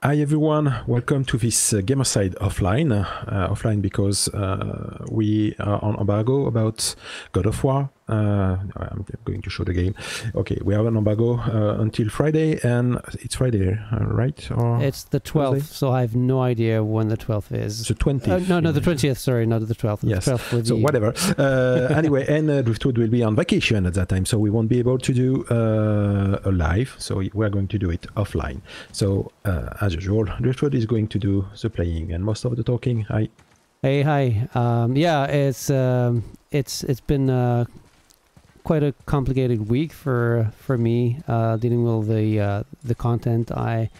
Hi everyone, welcome to this Gamersyde Offline. Offline because we are on embargo about God of War. I'm going to show the game. Okay, we have an embargo until Friday, and it's Friday, right? Or it's the 12th, Thursday? so I have no idea when the 12th is. The 20th. No, the 20th, sorry, not the 12th. Yes, the 12th so whatever. Anyway, and Driftwood will be on vacation at that time, so we won't be able to do a live, so we're going to do it offline. So, as usual, Driftwood is going to do the playing and most of the talking. Hi. Hey, hi. Yeah, it's been quite a complicated week for me, dealing with the content I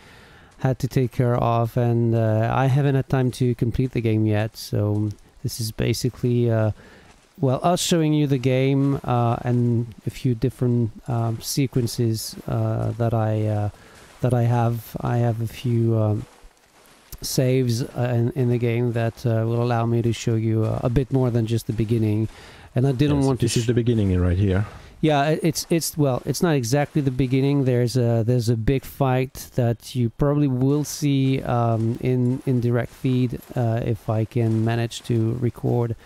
had to take care of, and I haven't had time to complete the game yet. So this is basically well, us showing you the game and a few different sequences that I have. I have a few saves in the game that will allow me to show you a bit more than just the beginning. And I didn't want to. This is the beginning right here. Yeah, well, it's not exactly the beginning. There's a big fight that you probably will see in direct feed if I can manage to record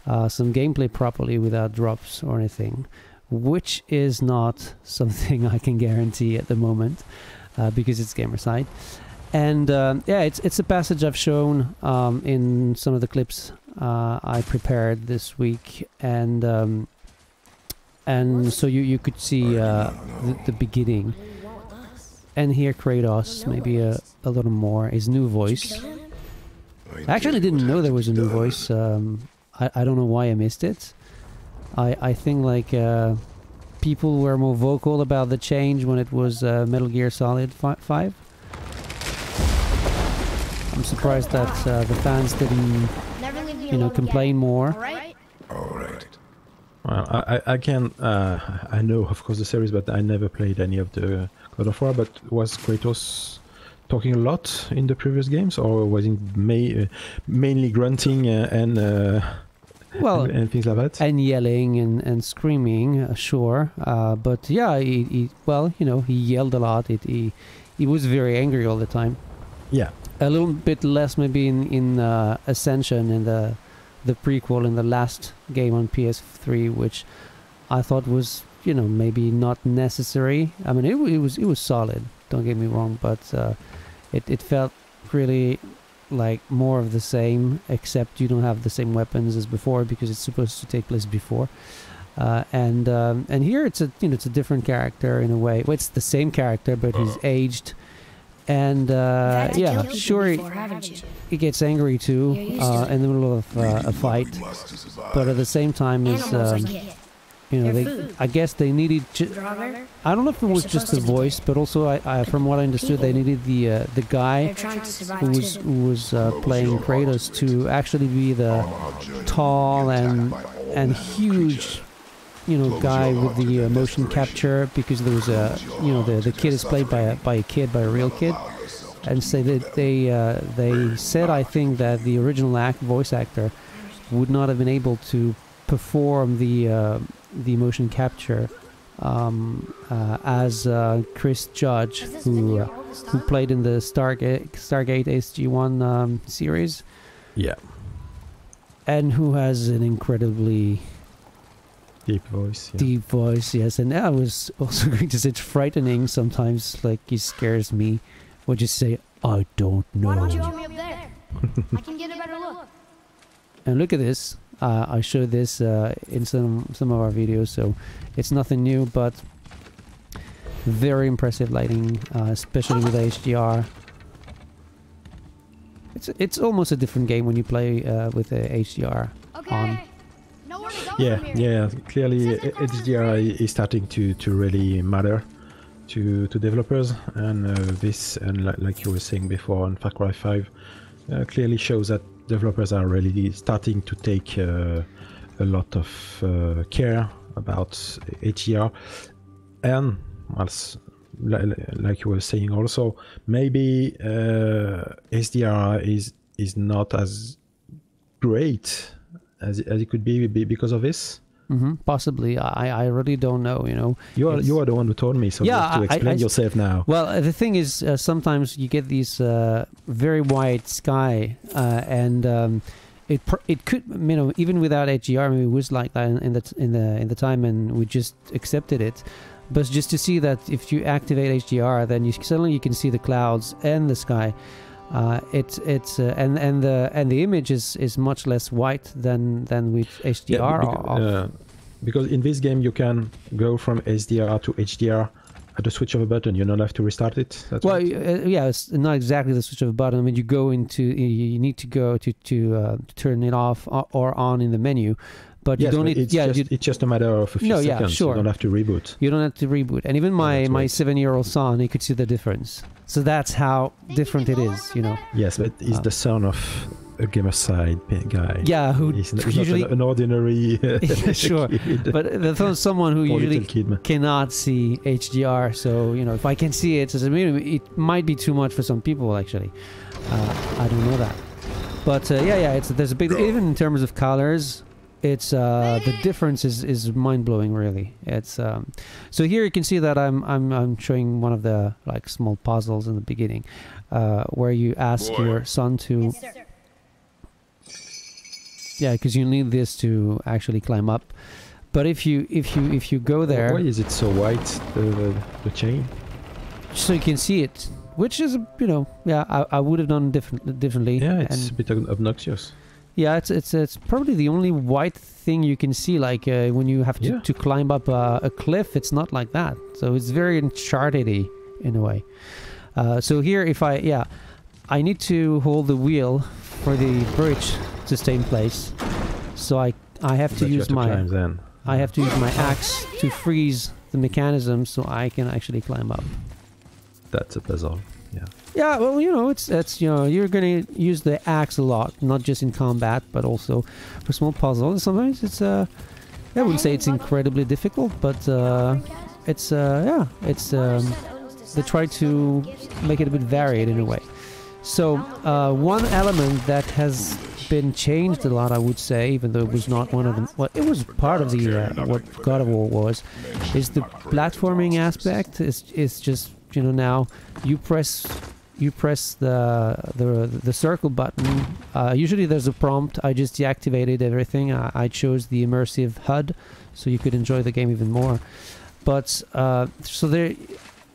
some gameplay properly without drops or anything, which is not something I can guarantee at the moment because it's Gamersyde. And yeah, it's a passage I've shown in some of the clips I prepared this week, and so you could see the beginning, and hear Kratos maybe a little more, his new voice. I actually didn't know there was a new voice. I don't know why I missed it. I think like people were more vocal about the change when it was Metal Gear Solid 5. I'm surprised that the fans didn't, complain more. All right. Well, I can, I know of course the series, but I never played any of the God of War. But was Kratos talking a lot in the previous games, or was he mainly grunting and things like that? And yelling and screaming, sure. But yeah, he yelled a lot. He was very angry all the time. Yeah. A little bit less maybe in Ascension, in the prequel, in the last game on PS3, which I thought was maybe not necessary. I mean, it was solid, don't get me wrong, but it felt really like more of the same, except you don't have the same weapons as before because it's supposed to take place before. And here it's a different character in a way. Well, it's the same character, but he's aged. And yeah, sure, he gets angry too in the middle of a fight, but at the same time is I guess they needed I don't know if it was just the voice, but also I from what I understood, they needed the guy who was playing Kratos to actually be the tall and huge guy with the motion capture, because there was the kid is played by a real kid, and say that they said, I think, that the original voice actor would not have been able to perform the motion capture as Chris Judge, who played in the Stargate SG-1 series, yeah, and who has an incredibly deep voice. Yeah. Deep voice, yes. And I was also going to say it's frightening sometimes, like he scares me. Or just say, I don't know. Why don't you put me up there? I can get a better look. And look at this. I showed this in some of our videos, so it's nothing new, but very impressive lighting, especially with HDR. It's almost a different game when you play with the HDR on. Yeah, clearly HDR is starting to really matter to developers, and this, and like you were saying before on Far Cry 5, clearly shows that developers are really starting to take a lot of care about HDR, and like you were saying also, maybe HDR is not as great as it could be because of this. Possibly. I really don't know, you know. You are the one who told me, so you have to explain yourself now. Well, the thing is, sometimes you get these very white sky, and it could, you know, even without HDR, maybe it was like that in the time, and we just accepted it. But just to see that if you activate HDR, then suddenly you can see the clouds and the sky. And the image is much less white than with HDR. Because in this game you can go from HDR to HDR at the switch of a button. You don't have to restart it. That's well, right. Yeah, it's not exactly the switch of a button. I mean, you need to go to turn it off or on in the menu. But yes, you don't need. It's just a matter of a few seconds. Yeah, sure. You don't have to reboot. You don't have to reboot. And even my 7-year-old son, he could see the difference. So that's how different it is, you know. Yes, but he's the son of a Gamersyde guy. Yeah, who he's usually not an ordinary sure, kid. But there's someone who usually cannot see HDR. So you know, if I can see it, it might be too much for some people. Actually, I don't know that. But there's a big even in terms of colors. It's the difference is mind blowing, really. It's so here you can see that I'm showing one of the like small puzzles in the beginning, where you ask your son to. Yeah, because you need this to actually climb up. But if you go there, why is it so white? The chain. So you can see it, which is I would have done differently. Yeah, it's a bit obnoxious. Yeah, it's probably the only white thing you can see. Like when you have to climb up a cliff, it's not like that. So it's very Uncharted-y in a way. So here, if I need to hold the wheel for the bridge to stay in place. So I have to use my axe to freeze the mechanism so I can actually climb up. That's a puzzle. Yeah. Yeah, well, you know, it's you're gonna use the axe a lot, not just in combat, but also for small puzzles. Sometimes it's I wouldn't say it's incredibly difficult, but they try to make it a bit varied in a way. So one element that has been changed a lot, I would say, even though it was not one of them. Well, it was part of the what God of War was, is the platforming aspect. Is just now you press the circle button. Usually there's a prompt. I just deactivated everything. I chose the immersive HUD, so you could enjoy the game even more. But so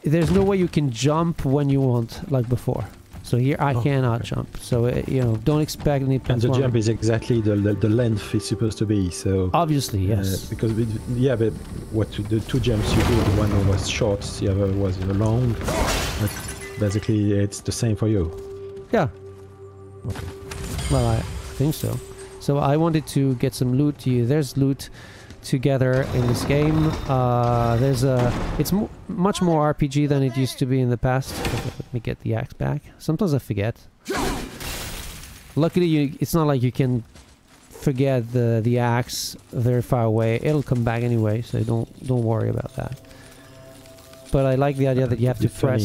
there's no way you can jump when you want like before. So here I cannot jump. So don't expect any platforming. And the jump is exactly the length it's supposed to be. So obviously, yes. Because but the two jumps you did, one was short, the other was long. But basically, it's the same for you. Yeah. Okay. Well, I think so. So I wanted to get some loot. There's loot together in this game. It's much more RPG than it used to be in the past. Let me get the axe back. Sometimes I forget. Luckily, it's not like you can forget the axe very far away. It'll come back anyway, so don't worry about that. But I like the idea that you have to press.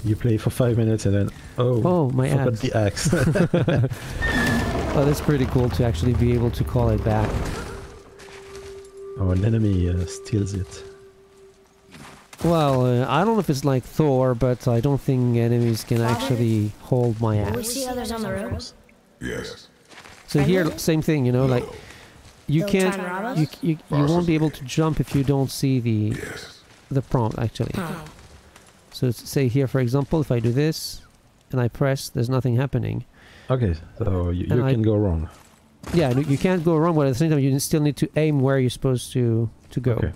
You play for 5 minutes and then my forgot axe. the axe. Oh, that's pretty cool to actually be able to call it back. Or an enemy steals it. Well, I don't know if it's like Thor, but I don't think enemies can actually hold my axe. We see others on the road. Yes. So here, same thing, like you can't, you won't be able to jump if you don't see the prompt actually. So say here, for example, if I do this and I press, there's nothing happening. Okay, so you can go wrong. Yeah, you can't go wrong, but at the same time, you still need to aim where you're supposed to go. Okay. You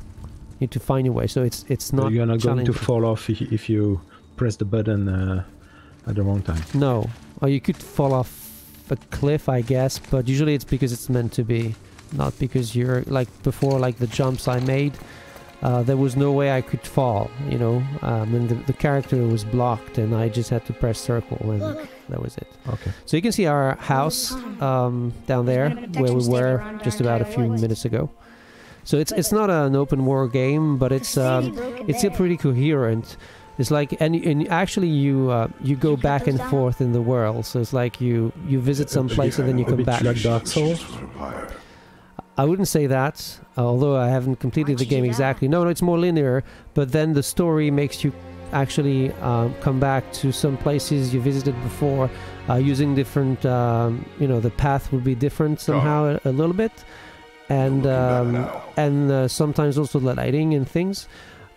need to find your way, so it's not. So you're not going to fall off if you press the button at the wrong time. No, or you could fall off a cliff, I guess, but usually it's because it's meant to be, not because you're like before, like the jumps I made. There was no way I could fall, and the character was blocked, and I just had to press circle, and that was it. Okay. So you can see our house down there, where we were just about a few minutes ago. So it's not an open world game, but it's still pretty coherent. It's like and actually you go back and forth in the world. So it's like you visit some place and then you come back. Like Dark Souls. I wouldn't say that, although I haven't completed the game exactly. No, it's more linear, but then the story makes you actually come back to some places you visited before, using different, the path will be different somehow a little bit, and sometimes also the lighting and things.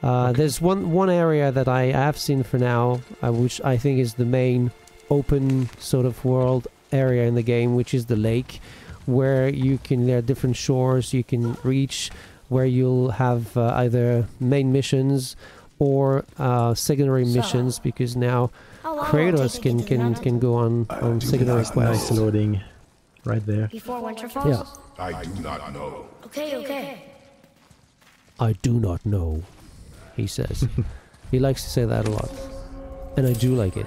There's one area that I have seen for now, which I think is the main open sort of world area in the game, which is the lake, where there are different shores you can reach, where you'll have either main missions or secondary missions, because now Kratos can go on secondary quests. Nice loading right there. Before winter falls? Yeah. I do not know. Okay. I do not know, he says. He likes to say that a lot, and I do like it.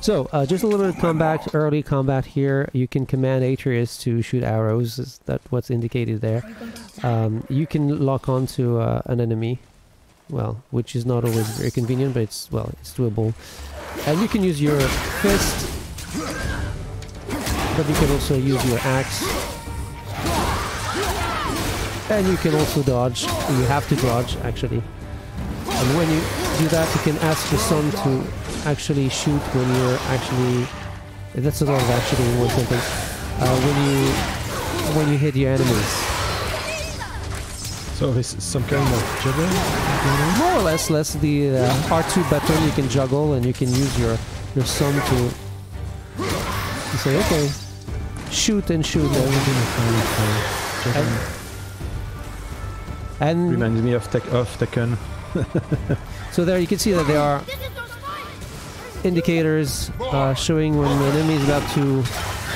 So, just a little bit of combat, early combat here. You can command Atreus to shoot arrows. Is that what's indicated there? You can lock onto an enemy, well, which is not always very convenient, but it's doable. And you can use your fist, but you can also use your axe. And you can also dodge. You have to dodge, actually. And when you do that, you can ask your son to actually shoot when you're actually... That's a lot of actually in one sentence. When you hit your enemies. So this is some kind of juggling? More or less, the R2 button you can juggle, and you can use your son to say, okay, shoot and shoot. And reminds me of Tekken. So there you can see that there are indicators showing when the enemy is about to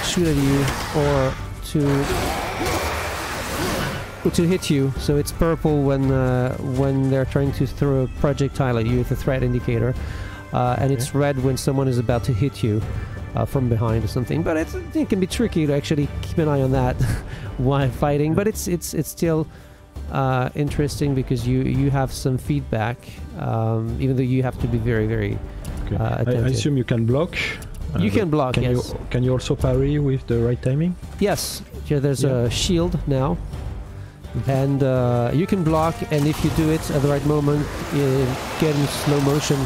shoot at you or to hit you. So it's purple when they're trying to throw a projectile at you with a threat indicator, and it's red when someone is about to hit you from behind or something. But it can be tricky to actually keep an eye on that while fighting. But it's still interesting because you have some feedback, even though you have to be very, very attentive. I assume you can block. You can block, yes. Can you also parry with the right timing? Yes. Here there's a shield now. And you can block, and if you do it at the right moment, you get in slow motion.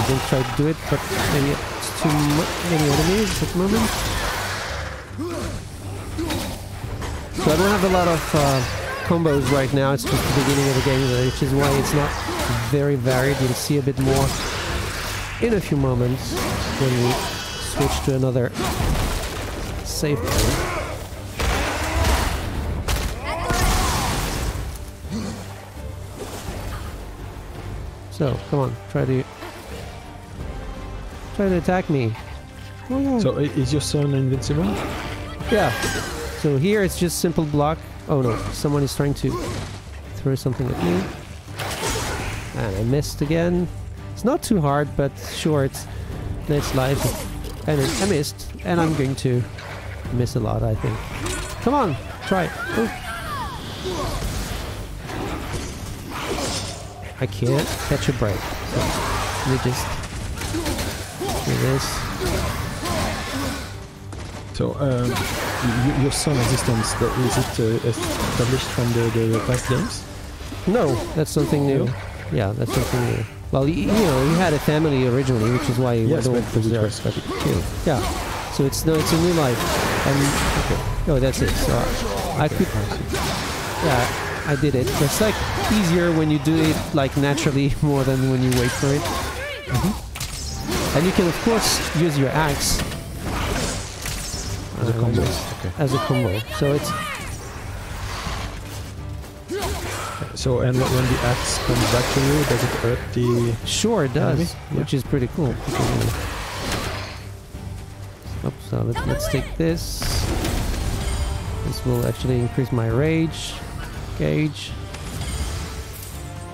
Don't try to do it, but maybe it's too many enemies at the moment. So I don't have a lot of combos right now. It's just the beginning of the game, which is why it's not very varied. You'll see a bit more in a few moments when we switch to another save point. So, come on, try to attack me. Oh, no. So, is your son invincible? Yeah. So here it's just simple block. Oh no, someone is trying to throw something at me. And I missed again. It's not too hard, but sure, it's life. And I missed, and I'm going to miss a lot, I think. Come on, try it. Oh. I can't catch a break. So let me just do this. So, your son existence, is it established from the past games? No, that's something new. Yeah, that's something new. Well, he had a family originally, which is why he was there. Yeah, so it's a new life. And oh, that's it. So I could, yeah, I did it. It's like easier when you do it like naturally more than when you wait for it. And you can of course use your axe as a combo. As a combo. So it's. So, and when the axe comes back to you, does it hurt the... Sure, it does, enemy? Which is pretty cool. So let's take this. This will actually increase my rage gauge.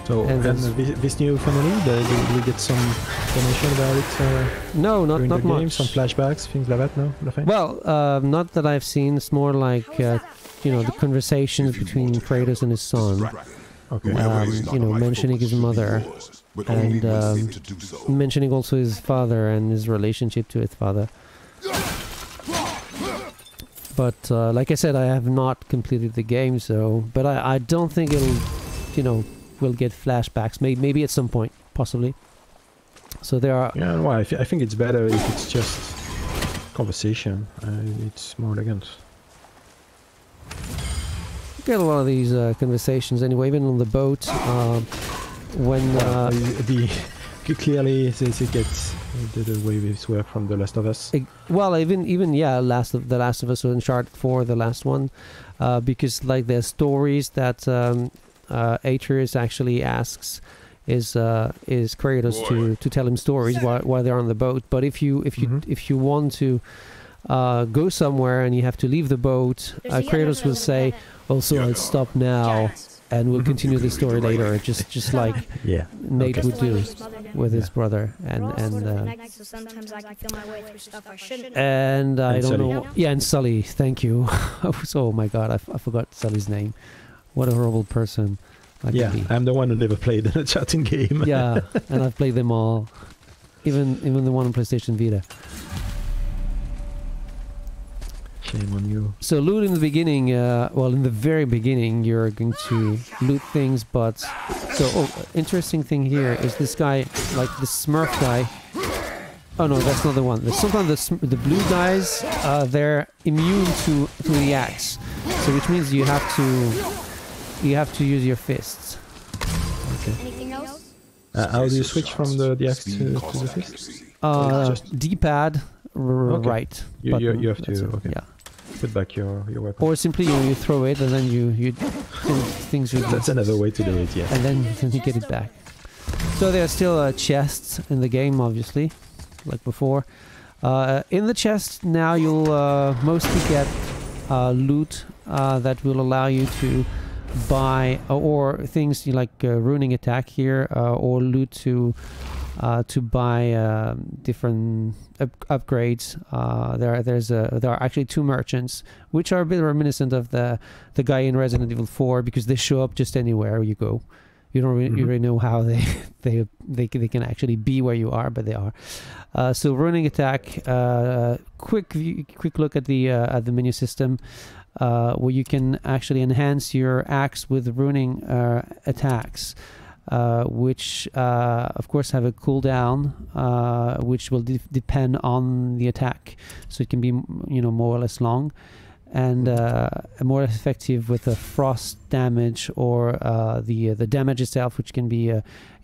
So, and this new family, do we get some information about it? No, not much. much. Some flashbacks, things like that, no? Nothing? Well, not that I've seen. It's more like, the conversations between Kratos and his son. Okay. Mentioning his mother, and mentioning also his father and his relationship to his father. But like I said, I have not completed the game, so... But I don't think it'll, you know, we'll get flashbacks. Maybe at some point, possibly. So there are... Yeah, well, I think it's better if it's just conversation. It's more elegant. Get a lot of these conversations anyway, even on the boat. When... Clearly, since it gets the way this work from The Last of Us. Well, even yeah, The Last of Us or Uncharted 4, the last one, because like there's stories that Atreus actually asks is Kratos to tell him stories while they're on the boat. But if you want to go somewhere and you have to leave the boat, Kratos will say, "Also, I'll stop now." And we'll continue the story later, just like Nate would do with his brother, and sometimes I can feel my way through stuff I shouldn't. and I don't Sully. know. Yeah, and Sully. Thank you. Oh my God, I forgot Sully's name. What a horrible person. I can be. I'm the one who never played a chatting game. Yeah, and I've played them all, even the one on PlayStation Vita. Shame on you. So loot in the beginning, well, in the very beginning, you're going to loot things, but... So, interesting thing here is this guy, like the Smurf guy... Oh no, that's not the one. Sometimes the blue guys, they're immune to the axe. So which means you have to use your fists. Okay. Anything else? How do you switch from the axe to the fist? D-pad, right. You have to... Okay. Yeah. Put back your weapon. Or simply you throw it and then you things will... That's another way to do it, yeah. And then you get it back. So there are still chests in the game, obviously, like before. In the chest now you'll mostly get loot that will allow you to buy or things like ruining attack here, or loot to buy different upgrades. There are actually two merchants, which are a bit reminiscent of the guy in Resident Evil 4, because they show up just anywhere you go. You don't really know how they can actually be where you are, but they are. So ruining attack. Quick look at the menu system, where you can actually enhance your axe with ruining attacks. Which of course have a cooldown, which will depend on the attack, so it can be more or less long, and more effective with the frost damage or the damage itself, which can be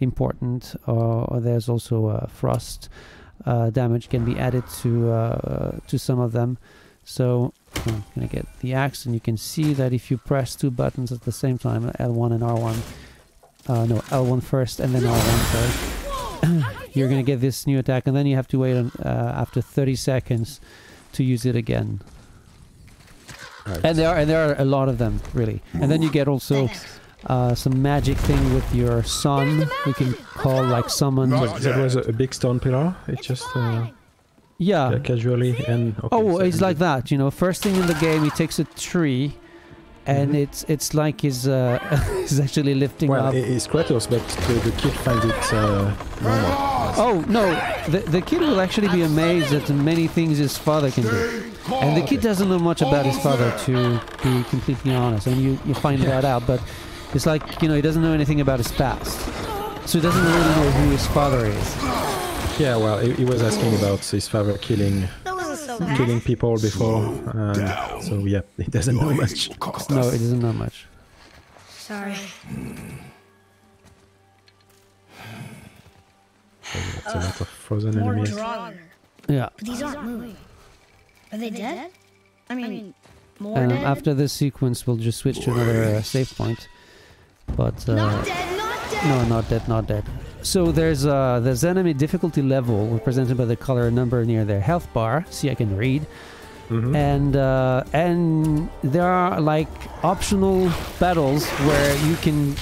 important. Or there's also frost damage can be added to some of them. So I'm gonna get the axe, and you can see that if you press two buttons at the same time, L1 and R1. No, L1 first and then R1 first. You're gonna get this new attack, and then you have to wait after 30 seconds to use it again. Right. And there are a lot of them, really. And then you get also some magic thing with your son. You can call like summon. That was a big stone pillar. It just casually and. Okay, oh, so it's like that. First thing in the game, he takes a tree. And it's like he's actually lifting up. Well, it's Kratos, but the kid finds it normal. Oh no, the kid will actually be amazed at the many things his father can do, and the kid doesn't know much about his father, to be completely honest. And you find that out, but it's like he doesn't know anything about his past, so he doesn't really know who his father is. Yeah, well, he was asking about his father killing people before, so yeah, he doesn't know much. No, it doesn't know much. Sorry. It's a lot of frozen enemies. Yeah. But these aren't moving. Are they dead? I mean, more dead? dead? After this sequence, we'll just switch to another save point. But not dead, not dead. No, not dead. So there's enemy difficulty level represented by the color number near their health bar. See, I can read. And there are like optional battles where you can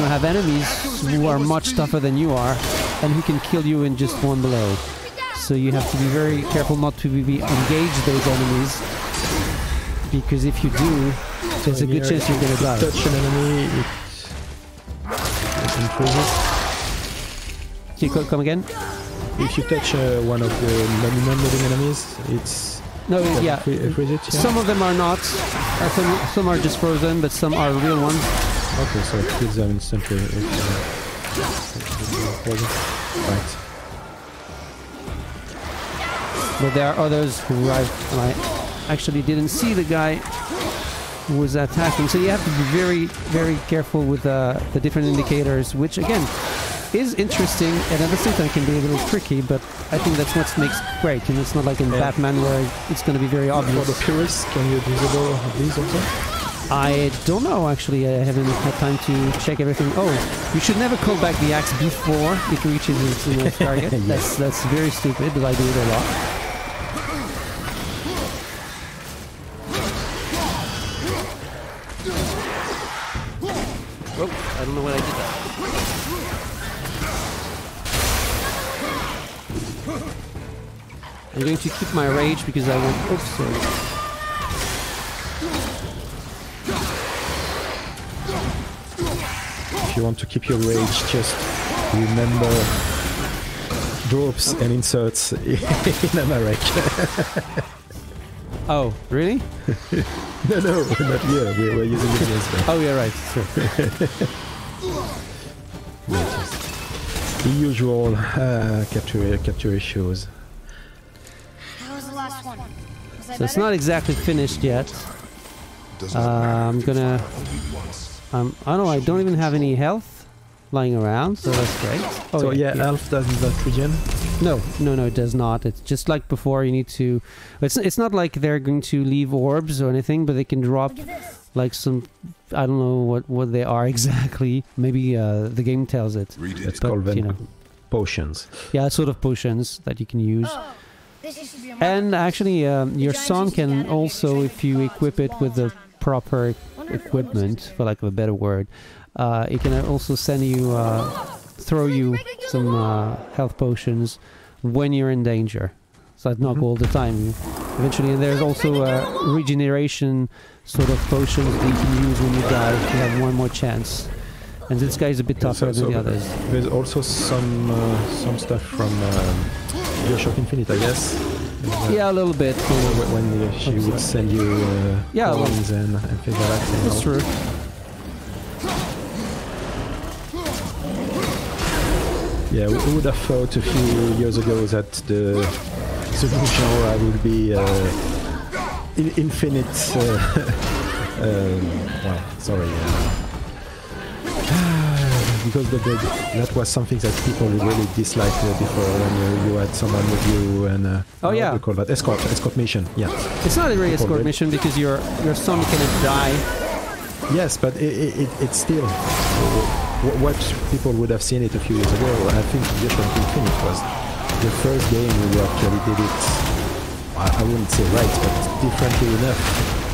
have enemies who are much tougher than you are and who can kill you in just one blow. So you have to be very careful not to engage those enemies, because if you do, there's a good chance you're gonna die. Touch an enemy, it increases. Come again? If you touch one of the non-living enemies, No, yeah. Freeze it, yeah? Some of them are not. Some are just frozen, but some are real ones. Okay, so it kills them instantly. Right. But there are others who I actually didn't see the guy who was attacking. So you have to be very, very careful with the different indicators, which again is interesting and at the same time can be a little tricky, but I think that's what makes it great. And it's not like in Batman where it's going to be very obvious. For the purists, can you disable these also? I don't know, actually. I haven't had time to check everything. Oh, you should never call back the axe before it reaches its target. Yes. That's very stupid, but I do it a lot. Oh, I don't know what I did there. I'm going to keep my rage because I want... Oops, sorry. If you want to keep your rage, just remember drops and inserts in America. Oh, really? No, not here. We're using it as well. Oh, yeah, right. Sure. The usual capture issues. That was the last one. Was I So it's better? not exactly finished yet. I'm gonna... I don't know, I don't even have any health lying around, so that's great. Oh, So yeah, Elf doesn't that regen? No, it does not. It's just like before, you need to... It's not like they're going to leave orbs or anything, but they can drop Look at this. like some... I don't know what they are exactly. Maybe the game tells it. It's But, called you know. potions. Yeah, sort of potions that you can use. Oh, this used to be a And actually, your son can also, if you equip it with the proper equipment, for lack of a better word, it can also send you, throw you some health potions when you're in danger. So that's not all the time. Eventually, and there's also regeneration sort of potions that you can use when you die. You have one more chance. And this guy is a bit tougher than the others. There's also some stuff from BioShock Infinite, I guess. Yeah, a little bit. When she would send you coins and things like that. That's true. Yeah, we would have thought a few years ago that the new genre would be infinite. Well, sorry. Because that was something that people really disliked before when you had someone with you and Oh, yeah. what do you call that? Escort mission. Yeah. It's not a really People escort did. mission because your son cannot die. Yes, but it's still what people would have seen it a few years ago. I think BioShock Infinite was the first game we actually did it. I wouldn't say right, but differently enough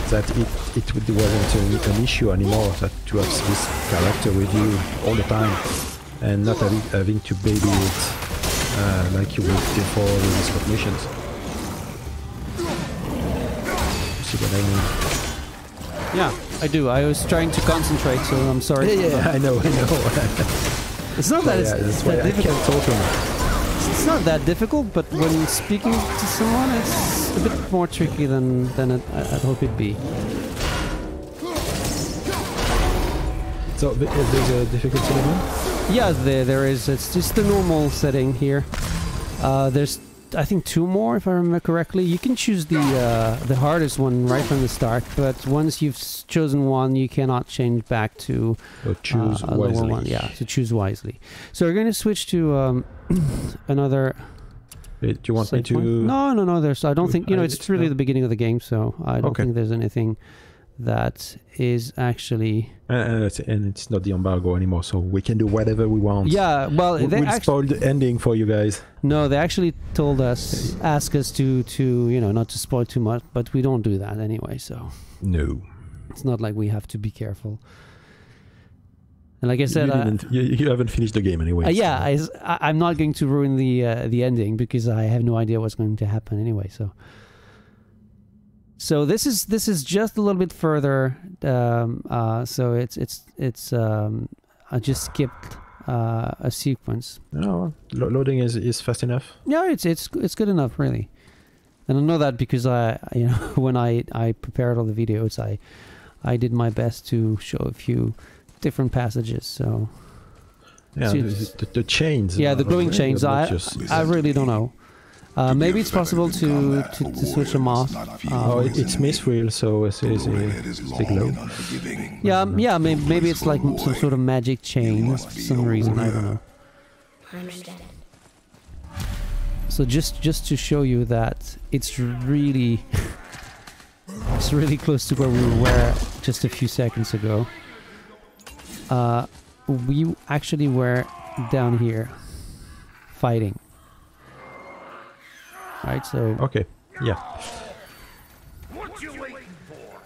that it wasn't an issue anymore that to have this character with you all the time and not having to baby it like you would before the escort missions. You see what I mean? Yeah, I do. I was trying to concentrate, so I'm sorry. Yeah, I know. It's not that it's that's why that I difficult. can't talk to him. It's not that difficult, but when speaking to someone, it's a bit more tricky than I'd hope it'd be. So there's a difficulty level? Yeah, there is. It's just the normal setting here. There's, I think, 2 more, if I remember correctly. You can choose the hardest one right from the start, but once you've chosen one, you cannot change back to Choose a lower wisely. one. Yeah, so choose wisely. So we're going to switch to another. Do you want me set to? point. No. There's. I don't think. It's really no. the beginning of the game, so I don't Okay. think there's anything that is actually. And it's not the embargo anymore, so we can do whatever we want. Yeah, well, they We'll actually. spoil the ending for you guys. No, they actually told us, ask us to not to spoil too much, but we don't do that anyway, so No. it's not like we have to be careful. And like I said, You haven't finished the game anyway. yeah, I'm not going to ruin the ending because I have no idea what's going to happen anyway. So this is just a little bit further. So it's I just skipped a sequence. Oh, loading is fast enough. Yeah, it's good enough, really. And I know that because when I prepared all the videos, I did my best to show a few different passages. So yeah, the chains. Yeah, the glowing chains. I really don't know. Maybe it's possible to switch them off. It's mithril, so it's a glow. Yeah, maybe it's like some sort of magic chain for some reason. I don't know. I understand. So just to show you that it's really it's really close to where we were just a few seconds ago. We actually were down here fighting. Right, so okay, yeah.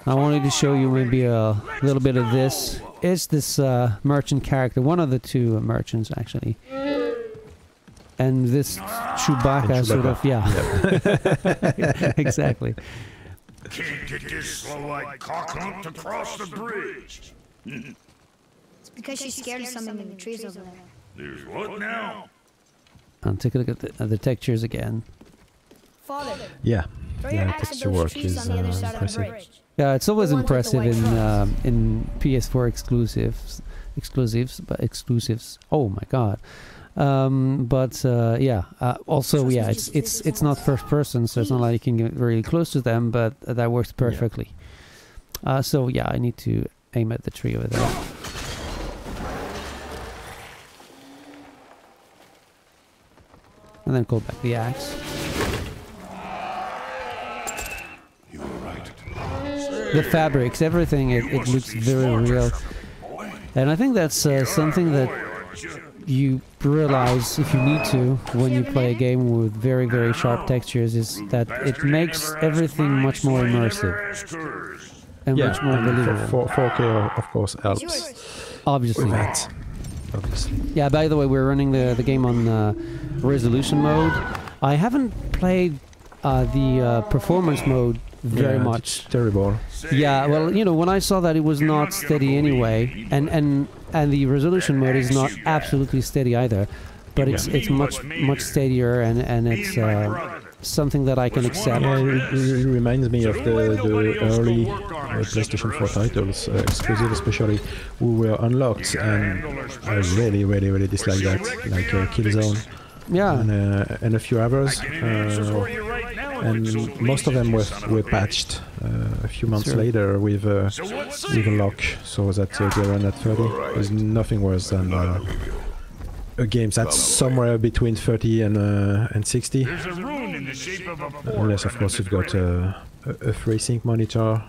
I wanted to show you maybe a little bit of this. It's this merchant character, one of the two merchants actually. And this Chewbacca sort of, yeah. Exactly. Can't get this slow-eyed cocklump to cross the bridge. It's because she's scared of something in the trees over there. There's what now? I'll take a look at the textures again. Father, Yeah, throw your axe at texture those work trees is on the other side of the impressive. bridge. Yeah, it's always The ones with the impressive white in PS4 exclusives. Oh my god. Also, yeah, it's not first person, so it's not like you can get really close to them, but that works perfectly. So yeah, I need to aim at the tree over there. And then call back the axe. The fabrics, everything, it looks very real. And I think that's something that you realize, if you need to, when you play a game with very, very sharp textures, is that it makes everything much more immersive. And much more believable. 4K, of course, helps. Obviously. With that. Obviously. Yeah, by the way, we're running the game on resolution mode. I haven't played the performance mode very much. It's terrible. Yeah, well, you know, when I saw that it was not steady anyway, and the resolution mode is not absolutely steady either, but it's much steadier, and it's something that I can accept. Yeah, it reminds me of the early PlayStation 4 titles, exclusive especially, who were unlocked, and I really dislike that, like Killzone. Yeah. And a few others, and most of them were patched a few months later with a lock, so that they run at 30. There's nothing worse than a game that's somewhere between 30 and 60. Unless, of course, you've got a FreeSync monitor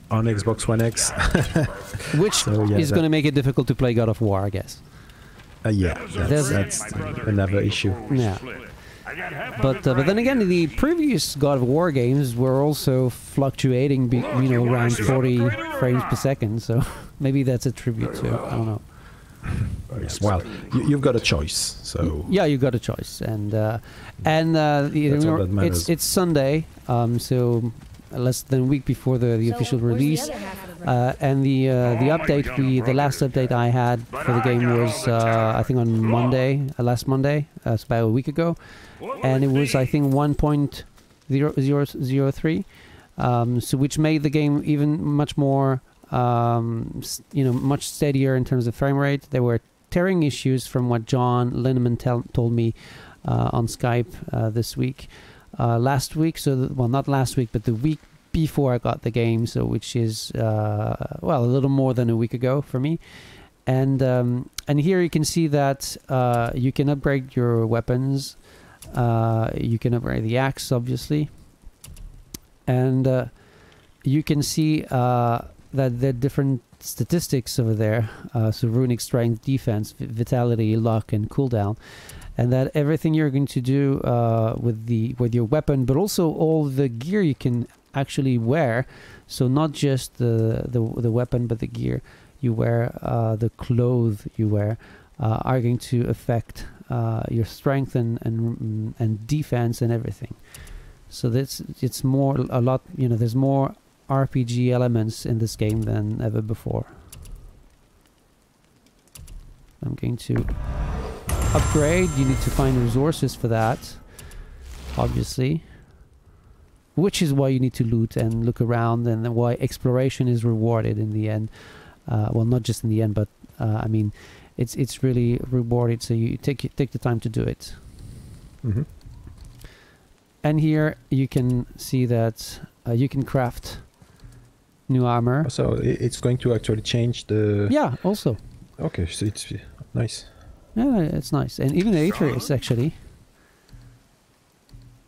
on Xbox One X. Which is going to make it difficult to play God of War, I guess. Yeah, that's another issue. Yeah. But then again, the previous God of War games were also fluctuating, around 40 frames per second. So maybe that's a tribute to. I don't know. Yes, well, you've got a choice. So yeah, you've got a choice, and it's Sunday, so less than a week before the official release. And the update, the last update I had for the game was I think on Monday, last Monday, it's about a week ago, and it was I think 1.003, so which made the game even much more, much steadier in terms of frame rate. There were tearing issues from what John Linneman told me on Skype this week, last week. So well, not last week, but the week before I got the game, so which is a little more than a week ago for me, and here you can see that you can upgrade your weapons, you can upgrade the axe obviously, and you can see that there are different statistics over there, so runic strength, defense, vitality, luck, and cooldown. And that everything you're going to do with your weapon, but also all the gear you can actually wear, so not just the weapon, but the gear you wear, the clothes you wear, are going to affect your strength and defense and everything. So it's more a lot. There's more RPG elements in this game than ever before. I'm going to upgrade. You need to find resources for that, obviously. which is why you need to loot and look around, and why exploration is rewarded in the end. Well, not just in the end, but I mean, it's really rewarded. So you take the time to do it. Mm-hmm. And here you can see that you can craft new armor. So it's going to actually change the... Yeah, also. Okay, so it's nice. Yeah, it's nice. And even the Atreus, actually.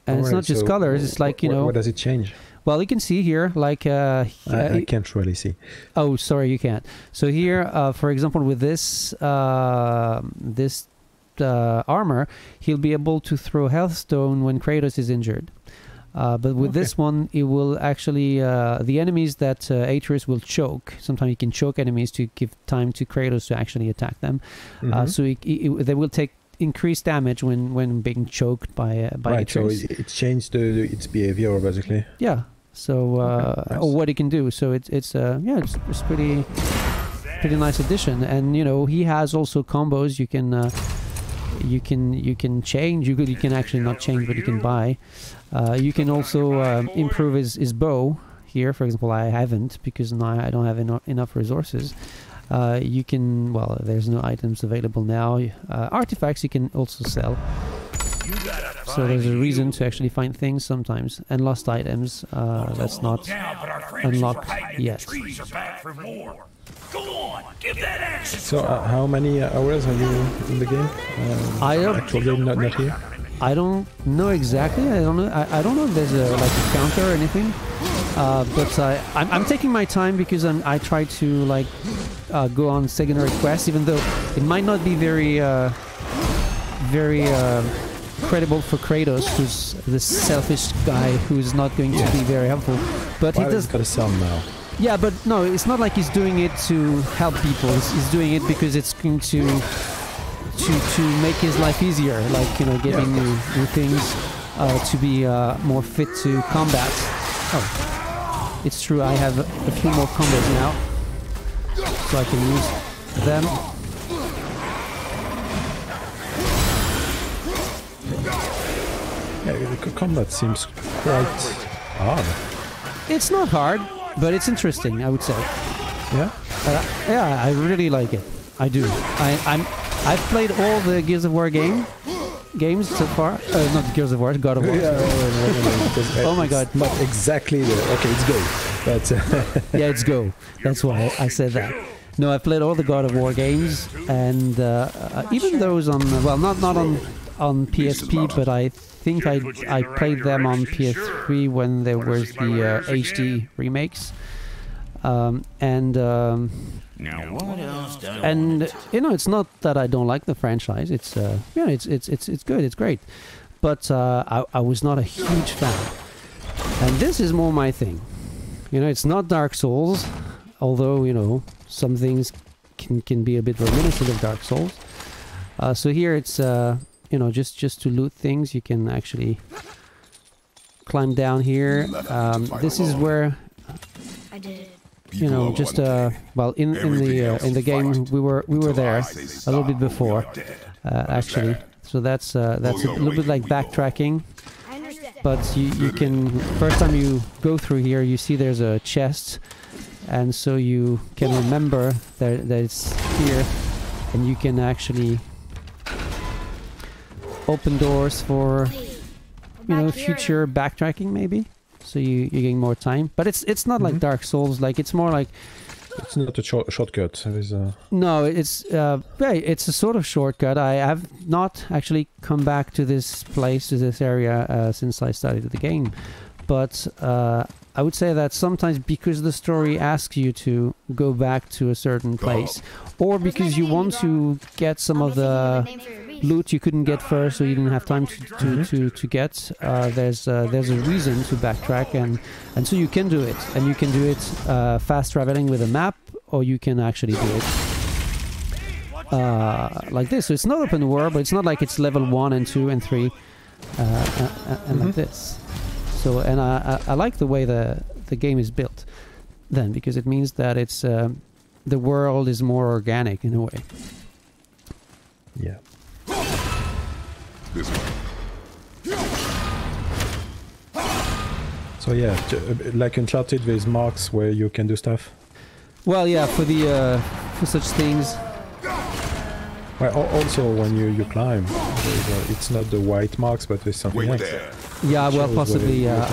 And it's not just colors, it's like, you know... What does it change? Well, you can see here, like... I can't really see. Oh, sorry, you can't. So here, for example, with this armor, he'll be able to throw health stone when Kratos is injured. But with this one, it will actually... the enemies that Atreus will choke, sometimes you can choke enemies to give time to Kratos to actually attack them. So they will take increased damage when being choked by right, Atreus. So it changed its behavior, basically. Yeah. So nice. or what it can do. So it's pretty nice addition. And you know, he has also combos. You can change. You can actually not change, but you can buy. You can also improve his bow. Here, for example, I haven't because now I don't have enough resources. You can, well, there's no items available now. Artifacts you can also sell. So there's a reason to actually find things sometimes. And lost items, that's not unlocked yet. So how many hours are you in the game? Actual game, not here? I don't know exactly. I don't know. I don't know if there's like a counter or anything. But I'm taking my time because I try to like go on secondary quests, even though it might not be very credible for Kratos, who's this selfish guy who's not going to be very helpful. But he does. Got a sound now. Yeah, but no, it's not like he's doing it to help people. He's doing it because it's going to make his life easier, like, you know, getting new things to be more fit to combat. Oh, it's true, I have a few more combos now, so I can use them. Yeah, the combat seems quite hard. It's not hard, but it's interesting, I would say. Yeah? Yeah, I really like it. I do. I've played all the Gears of War games so far. Not Gears of War, God of War. Oh my God! Not exactly okay, it's Go. But yeah, it's Go. That's why I said that. No, I've played all the God of War games, and even those on not on PSP, but I think I played them on PS3 when there was the HD remakes, Now what else do and you know, it's not that I don't like the franchise. It's yeah, it's good, it's great, but I was not a huge fan, and this is more my thing. You know, it's not Dark Souls, although, you know, some things can be a bit reminiscent of Dark Souls. So here it's you know, just to loot things. You can actually climb down here. This is where, you know, just well, in the game we were there a little bit before, actually. So that's a little bit like backtracking. But you can, first time you go through here, you see there's a chest, and so you can remember that it's here, and you can actually open doors for, you know, future backtracking maybe. So you gain more time, but it's not like Dark Souls. Like, it's more like, it's not a shortcut. There's a... No, it's it's a sort of shortcut. I have not actually come back to this place, to this area, since I started the game. But I would say that sometimes because the story asks you to go back to a certain place, or because you want to get some of the loot you couldn't get first, so you didn't have time to get, there's a reason to backtrack, and so you can do it, and you can do it fast traveling with a map, or you can actually do it like this. So it's not open world, but it's not like it's level 1 and 2 and 3 and like this. So, and I like the way the game is built then, because it means that it's the world is more organic in a way. Yeah. So So yeah, like Uncharted, there's marks where you can do stuff. Well, yeah, for the for such things. Well, also when you climb, it's not the white marks, but there's something else. Yeah, well, possibly. Yeah.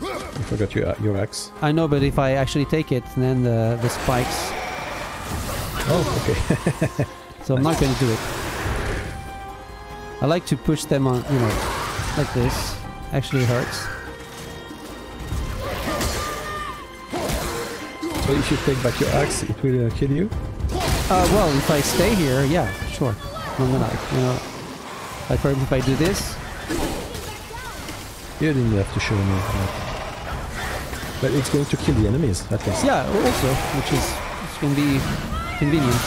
You forgot your axe. I know, but if I actually take it, then the spikes. Oh, okay. So I'm not going to do it. I like to push them on, you know, like this. Actually hurts. So if you take back your axe, it will kill you? Well, if I stay here, yeah, sure. I'm gonna, you know, like for example, if I do this. You didn't have to show me. But it's going to kill the enemies, at least. Yeah, also, which is, it's going to be convenient.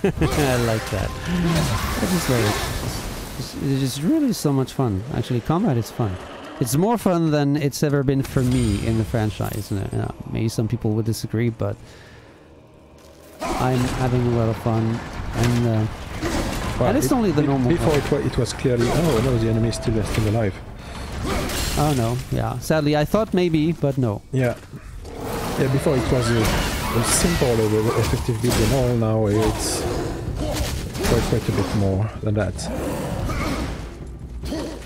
I like that. I just like it. It's just really so much fun. Actually, combat is fun. It's more fun than it's ever been for me in the franchise. Maybe some people would disagree, but I'm having a lot of fun. And, and it's only the normal. Before it was clearly, oh no, the enemy is still alive. Oh no, yeah. Sadly, I thought maybe, but no. Yeah. Yeah, before it was a simple, effective build and all. Now it's quite a bit more than that.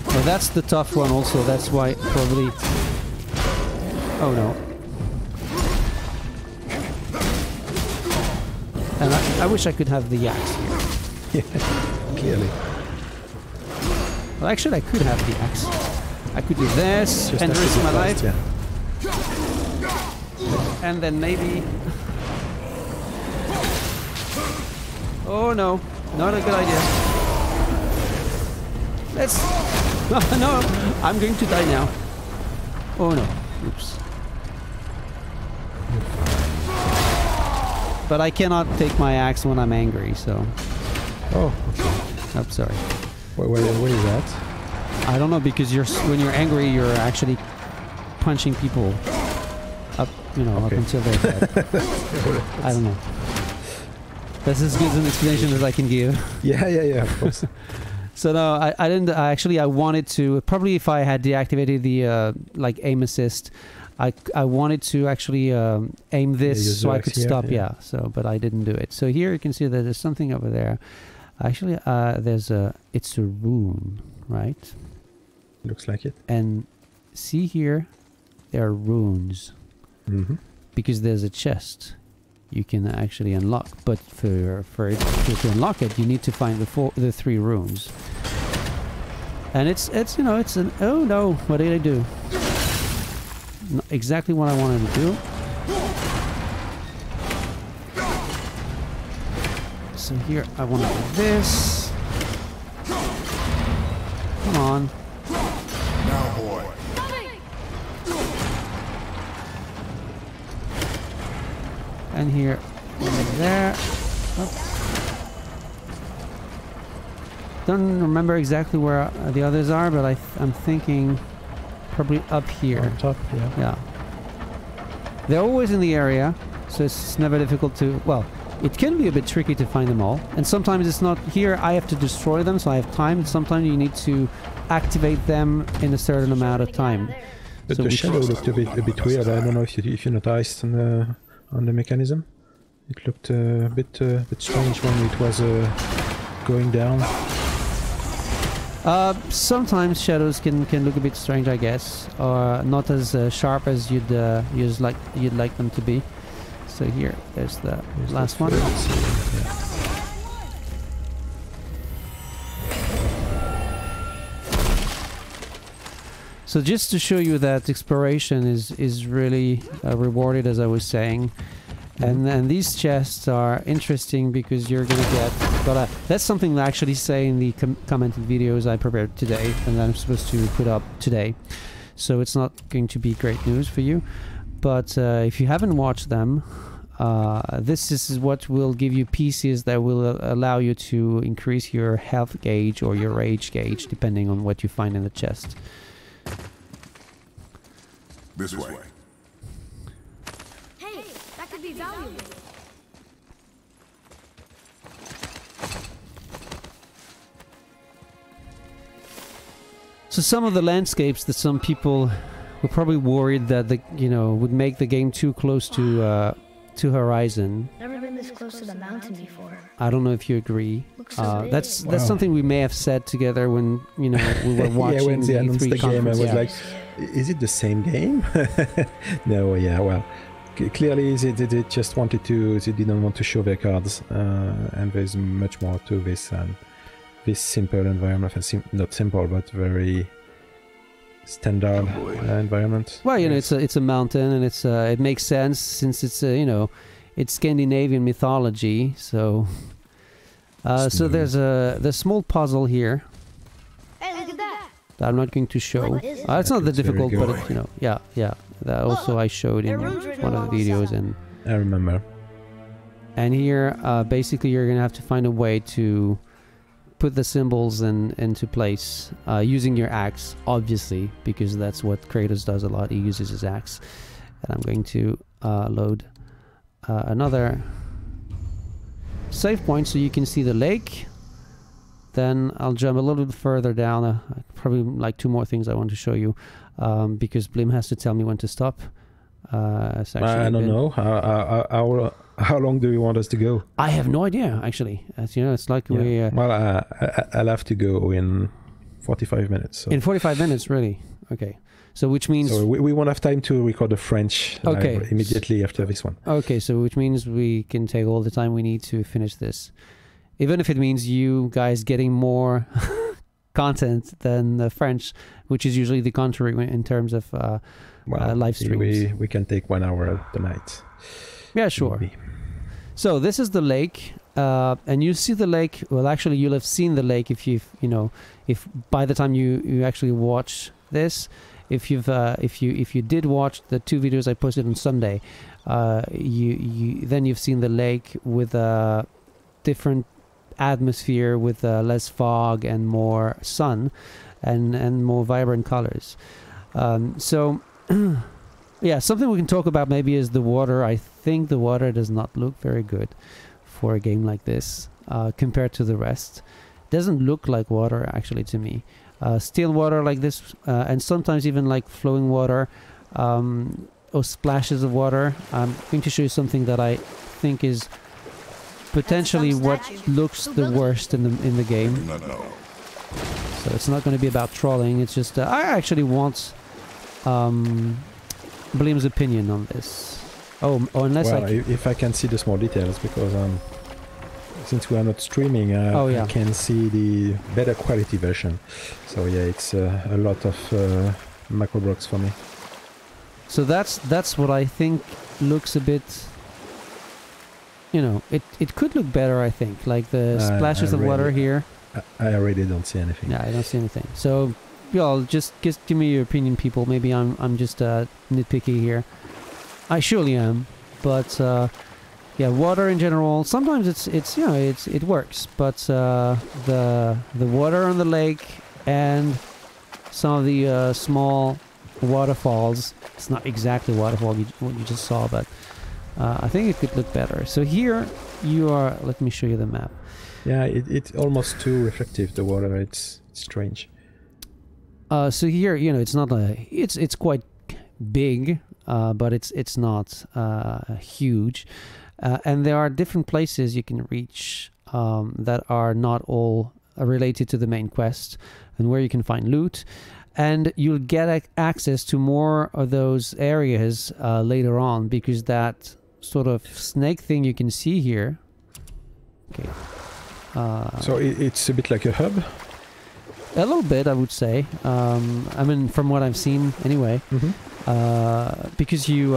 Well, that's the tough one also. That's why probably... Oh no. And I wish I could have the axe here. Yeah, clearly. Well, actually I could have the axe. I could do this Just and risk my life. Yeah. And then maybe... Oh no, not a good idea. Let's... No, I'm going to die now. Oh no, oops. But I cannot take my axe when I'm angry, so... Oh, okay. I'm sorry. What is that? I don't know, because when you're angry, you're actually punching people up, you know, okay, up until they're dead. I don't know. That's as good an explanation as I can give. Yeah, of course. So no, I didn't. I wanted to. Probably if I had deactivated the like aim assist, I wanted to actually aim this so I could stop. Yeah. So, but I didn't do it. So here you can see that there's something over there. Actually, it's a rune, right? Looks like it. And see here, there are runes. Mm-hmm. Because there's a chest you can actually unlock, but to unlock it, you need to find the 3 runes. And it's you know, it's an... Oh no, what did I do? Not exactly what I wanted to do. So here I want to do this. Come on. Now, boy. And here, and there. Oh. Don't remember exactly where the others are, but I'm thinking probably up here. On top, yeah. Yeah. They're always in the area, so it's never difficult to... Well, it can be a bit tricky to find them all. And sometimes it's not... Here, I have to destroy them, so I have time. Sometimes you need to activate them in a certain amount of time. But so the shadow looked a bit weird. I don't know if you noticed on the mechanism. It looked a bit strange when it was going down. Sometimes shadows can look a bit strange, I guess, or not as sharp as you'd like them to be. So here, there's the last one. Yeah. So just to show you that exploration is really rewarded, as I was saying. And these chests are interesting because you're gonna get... But that's something I actually say in the commented videos I prepared today and that I'm supposed to put up today. So it's not going to be great news for you. But if you haven't watched them, this is what will give you pieces that will allow you to increase your health gauge or your rage gauge, depending on what you find in the chest. This way. Hey, that could be valuable. So some of the landscapes that some people were probably worried that would make the game too close to Horizon. Never been this close to the mountain before. I don't know if you agree. Looks so big. That's something we may have said together when we were watching when they the announced E3 the game, I conference. was Yeah. like, is it the same game? No, yeah, well, clearly they just wanted to, they didn't want to show their cards, and there's much more to this simple environment, and not simple, but very standard environment. Well, it's a mountain, and it makes sense since it's it's Scandinavian mythology. So there's a small puzzle here Hey, look at that. that I'm not going to show. What is it? It's not that It's very difficult, but good. yeah. That also I showed in one of the videos, and I remember. here basically you're gonna have to find a way to put the symbols into place using your axe, obviously, because that's what Kratos does a lot. He uses his axe. And I'm going to load another save point so you can see the lake. Then I'll jump a little bit further down. Probably like 2 more things I want to show you, because Blim has to tell me when to stop. It's actually I don't know. How long do you want us to go? I have no idea, actually. As you know, it's like we... Well, I'll have to go in 45 minutes. So. in 45 minutes, really? Okay. So which means... So we won't have time to record the French live immediately after this one. Okay, so which means we can take all the time we need to finish this. Even if it means you guys getting more content than the French, which is usually the contrary in terms of live streams. We can take 1 hour at the night. Yeah, sure. Maybe. So this is the lake, and you see the lake. Well, actually, you'll have seen the lake if if by the time you actually watch this. If you did watch the 2 videos I posted on Sunday, then you've seen the lake with a different atmosphere, with less fog and more sun, and more vibrant colors. So. Yeah, something we can talk about maybe is the water. I think the water does not look very good for a game like this compared to the rest. Doesn't look like water, actually, to me. Still water like this, and sometimes even like flowing water or splashes of water. I'm going to show you something that I think is potentially what looks the worst in the game. So it's not going to be about trolling. It's just I actually want Blim's opinion on this. Unless if I can see the small details, because since we are not streaming, I can see the better quality version. So yeah, it's a lot of macro blocks for me. So that's what I think looks a bit. It could look better. I think like the splashes of water here. I already don't see anything. Yeah, I don't see anything. So. Y'all, just give me your opinion, people. Maybe I'm just nitpicky here. I surely am, but yeah, water in general. Sometimes it works, but the water on the lake and some of the small waterfalls. It's not exactly waterfall what you just saw, but I think it could look better. So here you are. Let me show you the map. Yeah, it's almost too reflective. The water, it's strange. So here, it's not it's quite big, but it's not huge, and there are different places you can reach that are not all related to the main quest, and where you can find loot, and you'll get access to more of those areas later on, because that sort of snake thing you can see here. Okay. So it's a bit like a hub. A little bit, I would say. I mean, from what I've seen, anyway. Mm-hmm. Because you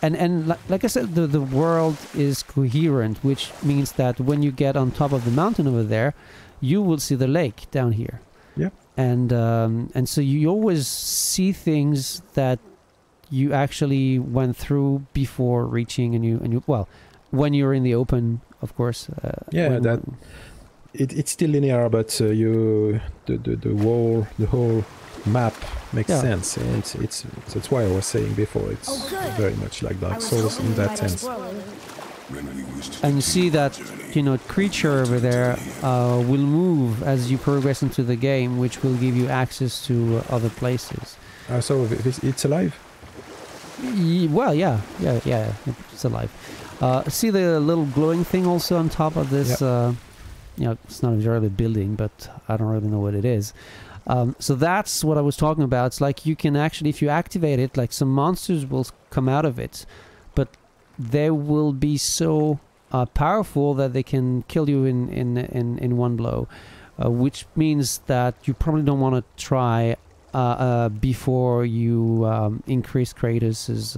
and like I said, the world is coherent, which means that when you get on top of the mountain over there, you will see the lake down here. Yeah. And so you always see things that you actually went through before reaching, and you well, when you're in the open, of course. It's still linear, but the whole map makes Yeah. sense. And it's that's why I was saying before. It's Oh, good. very much like I Dark was Souls hoping in you that might sense. explore later. And you see that, you know, creature over there will move as you progress into the game, which will give you access to other places. So it's alive. Well, yeah, it's alive. See the little glowing thing also on top of this? You know, it's not really a building, but I don't really know what it is. So that's what I was talking about. It's like you can actually, if you activate it, like some monsters will come out of it, but they will be so powerful that they can kill you in one blow, which means that you probably don't want to try before you increase Kratos'.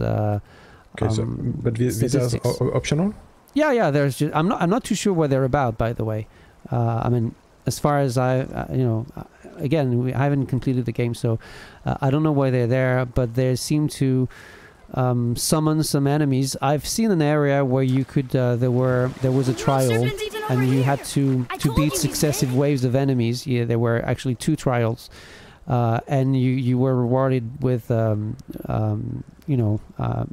But these are optional. Yeah. There's just, I'm not too sure what they're about, by the way. I mean, as far as I again, I haven't completed the game, so I don't know why they're there. But they seem to summon some enemies. I've seen an area where you could there was a trial, and you had to beat successive waves of enemies. Yeah, there were actually 2 trials. And you were rewarded with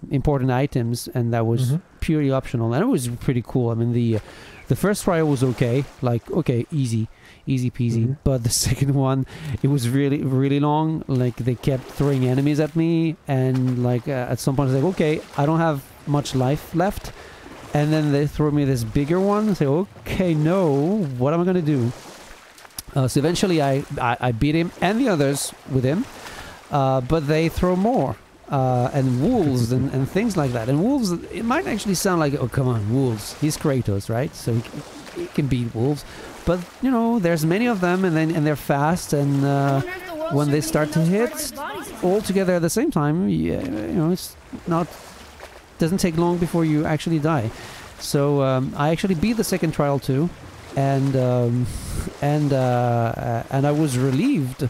important items, and that was purely optional, and it was pretty cool. I mean, the first trial was okay, easy peasy, but the second one, it was really long. Like, they kept throwing enemies at me, and like at some point I was like, okay, I don't have much life left, and then they throw me this bigger one and say, okay, no, what am I gonna do? So eventually I beat him and the others with him, but they throw more, and wolves and things like that. And wolves, it might actually sound like, oh, come on, wolves, he's Kratos, right? So he can beat wolves, but you know, there's many of them, and they're fast, and when they start to hit all together at the same time, yeah, you know, it's not, doesn't take long before you actually die. So I actually beat the second trial too. And I was relieved,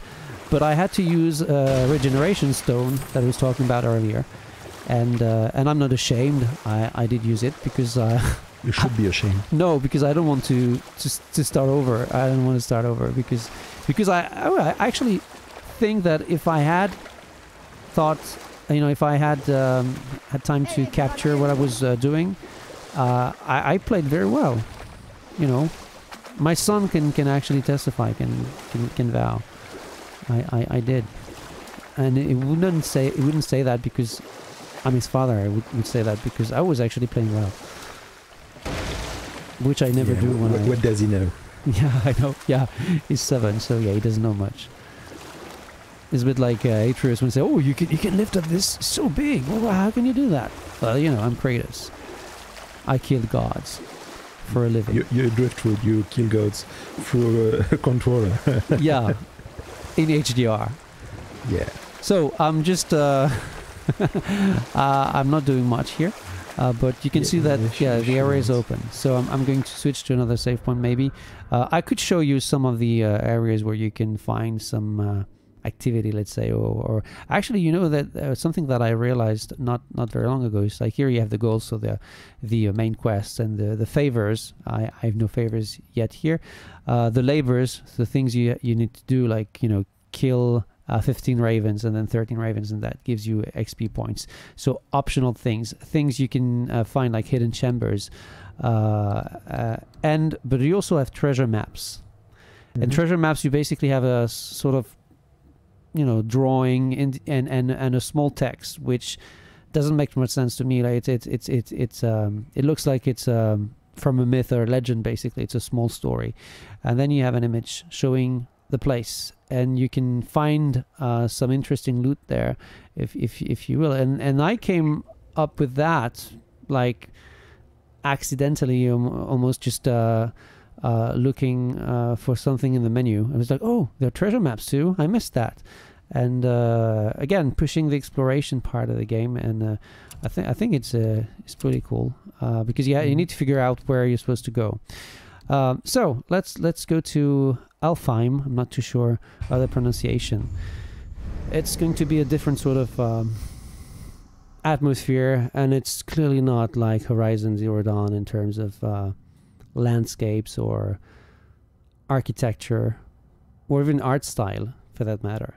but I had to use Regeneration Stone that I was talking about earlier, and I'm not ashamed. I did use it because you should be ashamed. No, because I don't want to start over. I don't want to start over because I actually think that if I had thought, you know, if I had had time to capture what I was doing, I played very well, you know. My son can actually testify, can vow. I did, and it wouldn't say that because I'm his father. I would say that because I was actually playing well, which I never do. What does he know? Yeah, I know. Yeah, he's 7, so yeah, he doesn't know much. It's a bit like Atreus would say, "Oh, you can lift up this so big. Well, how can you do that?" Well, you know, I'm Kratos. I kill gods for a living. You driftwood, you kill gods through a controller. Yeah, in HDR. Yeah. So I'm just I'm not doing much here, but you can see that the area is open. So I'm going to switch to another save point maybe. I could show you some of the areas where you can find some activity, let's say, or actually, you know, that something that I realized not very long ago is like here you have the goals, so the main quests and the favors. I have no favors yet here. The labors, the things you need to do, like, you know, kill 15 ravens and then 13 ravens, and that gives you XP points. So optional things you can find, like hidden chambers, but you also have treasure maps. And treasure maps, you basically have a sort of, you know, drawing and a small text, which doesn't make much sense to me. Like it looks like it's from a myth or a legend. Basically, it's a small story, and then you have an image showing the place, and you can find some interesting loot there, if you will. And I came up with that like accidentally, almost just looking for something in the menu. I was like, oh, there are treasure maps too. I missed that. And again, pushing the exploration part of the game, and I think it's pretty cool because you need to figure out where you're supposed to go. So let's go to Alfheim. I'm not too sure of the pronunciation. It's going to be a different sort of atmosphere, and it's clearly not like Horizon Zero Dawn in terms of landscapes or architecture or even art style, for that matter.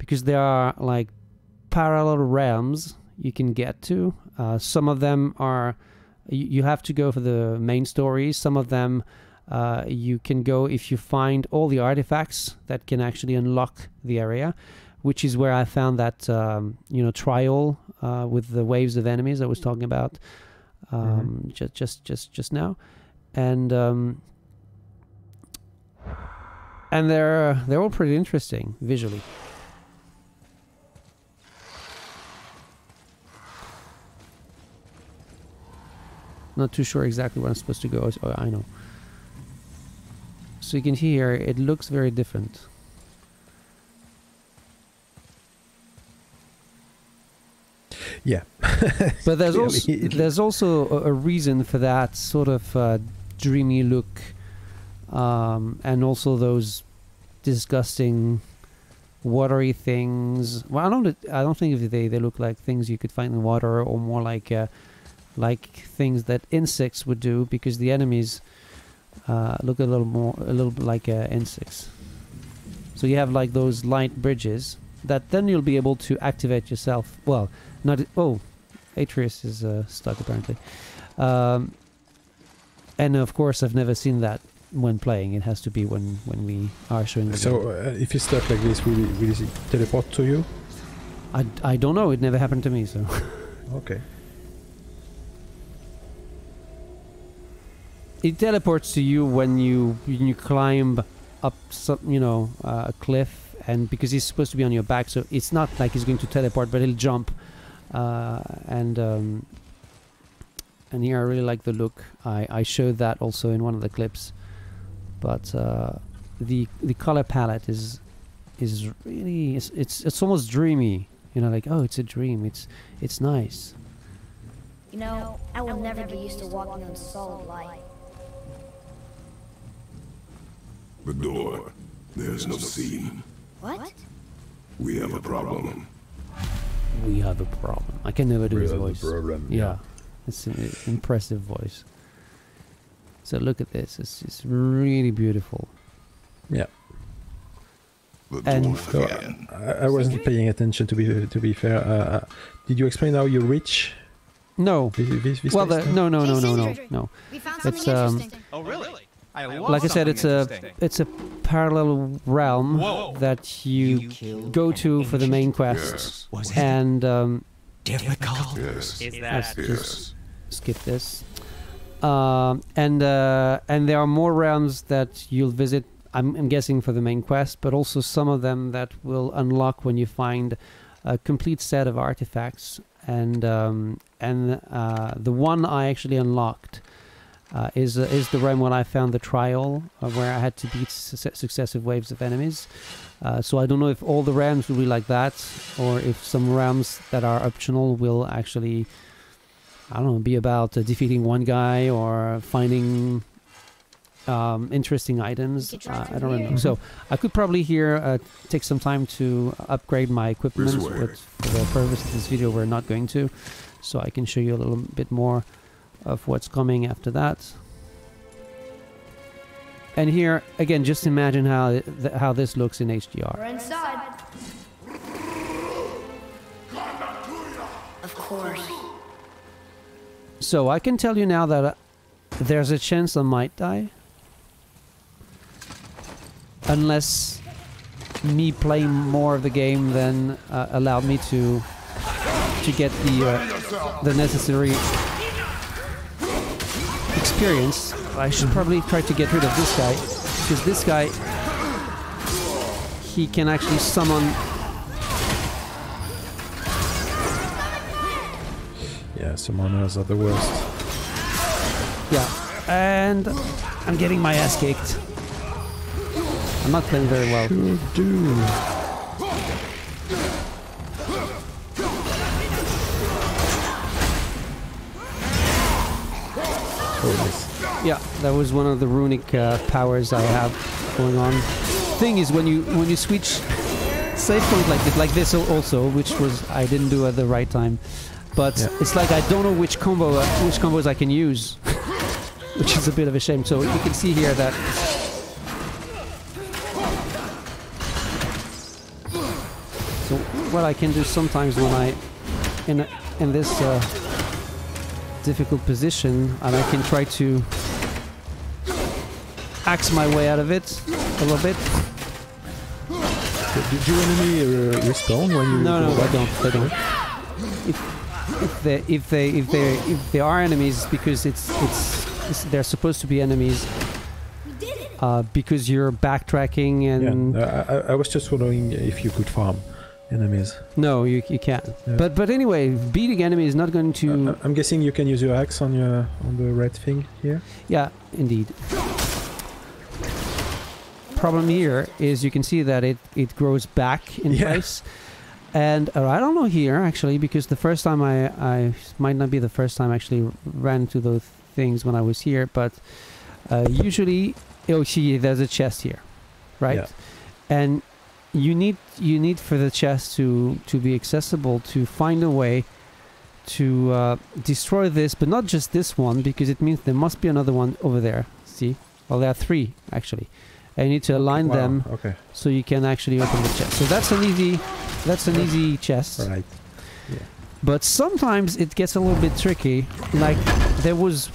because there are like parallel realms you can get to. Some of them are you have to go for the main stories. Some of them you can go if you find all the artifacts that can actually unlock the area, which is where I found that trial with the waves of enemies I was talking about just now, and they're all pretty interesting visually. Not too sure exactly where I'm supposed to go. Oh, I know. So you can see here, it looks very different. Yeah. But there's also a reason for that sort of dreamy look, and also those disgusting watery things. Well, I don't think they look like things you could find in water, or more like things that insects would do, because the enemies look a little bit like insects. So you have like those light bridges that then you'll be able to activate yourself. Well, not Atreus is stuck apparently, and of course I've never seen that when playing. It has to be when we are showing the so if you're stuck like this, will it teleport to you? I don't know, it never happened to me, so Okay. It teleports to you when you climb up some, a cliff, and because he's supposed to be on your back, so it's not like he's going to teleport, but he'll jump. And here I really like the look. I showed that also in one of the clips, but the color palette is really it's almost dreamy. Like, oh, it's a dream. It's nice. I will never get used to walking on solid light. The door. There's no seam. What? We have a problem. We have a problem. I can never do his voice. Problem. Yeah, it's an impressive voice. So look at this. It's really beautiful. Yeah. And so I wasn't paying attention, to be fair. Did you explain how you reach? No. This Well, place? no. We found It's something interesting. Oh, really? Like I said, it's a parallel realm that you go to for the main quest, and difficult. Yes. Is let's that just skip this. And there are more realms that you'll visit. I'm guessing for the main quest, but also some of them that will unlock when you find a complete set of artifacts. And the one I actually unlocked is the realm when I found the trial, where I had to beat successive waves of enemies. So I don't know if all the realms will be like that, or if some realms that are optional will actually, I don't know, be about defeating one guy or finding interesting items. I don't know. So I could probably here take some time to upgrade my equipment, but for the purpose of this video we're not going to. So I can show you a little bit more of what's coming after that. And here again, just imagine how this looks in HDR. We're inside. Of course. So I can tell you now that there's a chance I might die, unless me playing more of the game then allowed me to get the necessary experience. I should probably try to get rid of this guy, because this guy, he can actually summon. Yeah, summoners are the worst. Yeah, and I'm getting my ass kicked. I'm not playing very well. Yeah, that was one of the runic powers I have going on. Thing is, when you switch save point like this also, which was I didn't do at the right time, but it's like I don't know which combos I can use, which is a bit of a shame. So you can see here that So what I can do sometimes when I in this difficult position, and I can try to axe my way out of it a little bit. Did your enemy respawn when you? No, they don't. They don't. If they are enemies, because they're supposed to be enemies. Because you're backtracking and... Yeah, I was just wondering if you could farm enemies. No, you can't. Yeah. But anyway, beating enemy is not going to... I'm guessing you can use your axe on the red thing here? Yeah, indeed. Problem here is you can see that it grows back in place. And I don't know here, actually, because the first time I might not be the first time I actually ran into those things when I was here, but usually... Oh, see, there's a chest here, right? Yeah. And you need for the chest to be accessible, to find a way to destroy this, but not just this one, because it means there must be another one over there. See? Well, there are 3 actually, and you need to align them so you can actually open the chest. So that's an easy chest. Right. Yeah. But sometimes it gets a little bit tricky. Like there was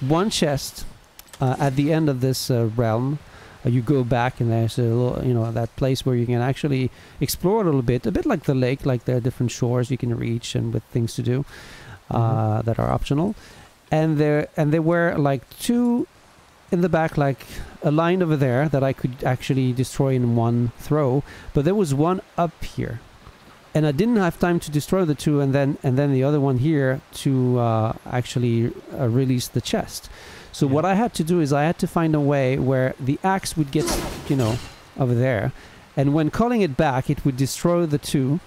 one chest. At the end of this realm, you go back and there's a little, that place where you can actually explore a little bit, a bit like the lake, like there are different shores you can reach and with things to do that are optional. And there were like 2 in the back, like a line over there that I could actually destroy in one throw, but there was one up here. And I didn't have time to destroy the 2 and then the other one here to actually release the chest. So what I had to do is I had to find a way where the axe would get, over there. And when calling it back, it would destroy the 2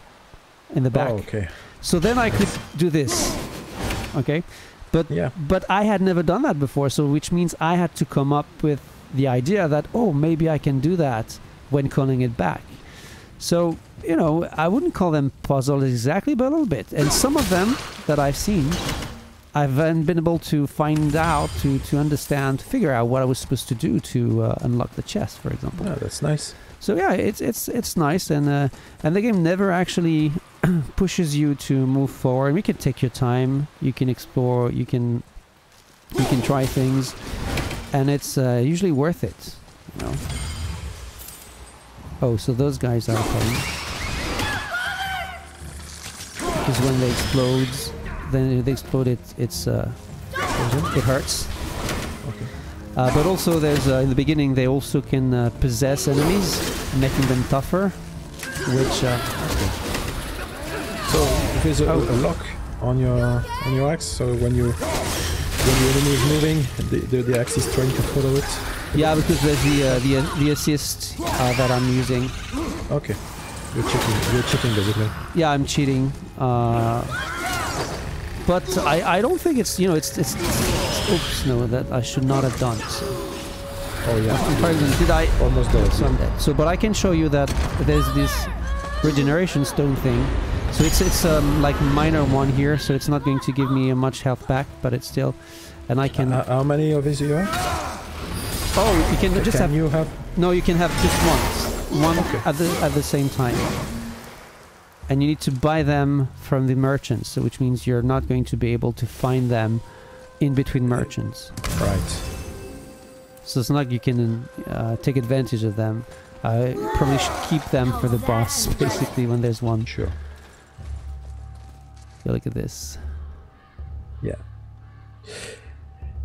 in the back. Oh, okay. So then I could do this. Okay? But I had never done that before, so which means I had to come up with the idea that, oh, maybe I can do that when calling it back. So, I wouldn't call them puzzles exactly, but a little bit. And some of them that I've seen... I've been able to find out, to understand, to figure out what I was supposed to do to unlock the chest, for example. Yeah, that's nice. So yeah, it's nice, and the game never actually pushes you to move forward. You can take your time, you can explore, you can try things, and it's usually worth it. Oh, so those guys are coming. Because when they explode. Then they explode it hurts. Okay. But also there's in the beginning they also can possess enemies, making them tougher, which so there's a lock on your axe, so when the enemy is moving, the axe is trying to follow it. Yeah, because there's the assist that I'm using. Okay, you're cheating basically. Yeah, I'm cheating. But I don't think it's, oops, no, that I should not have done. So. Oh yeah. Did I? Almost dead. So I'm dead. So, but I can show you that there's this Regeneration Stone thing. So it's like minor one here, so it's not going to give me much health back, but it's still, and I can... how many of these you have? Oh, you can just have... You have... No, you can have just one at the same time. And you need to buy them from the merchants, so which means you're not going to be able to find them in between merchants. Right. So it's not like you can take advantage of them. I probably should keep them for the boss, basically, when there's one. Sure. Yeah, look at this. Yeah.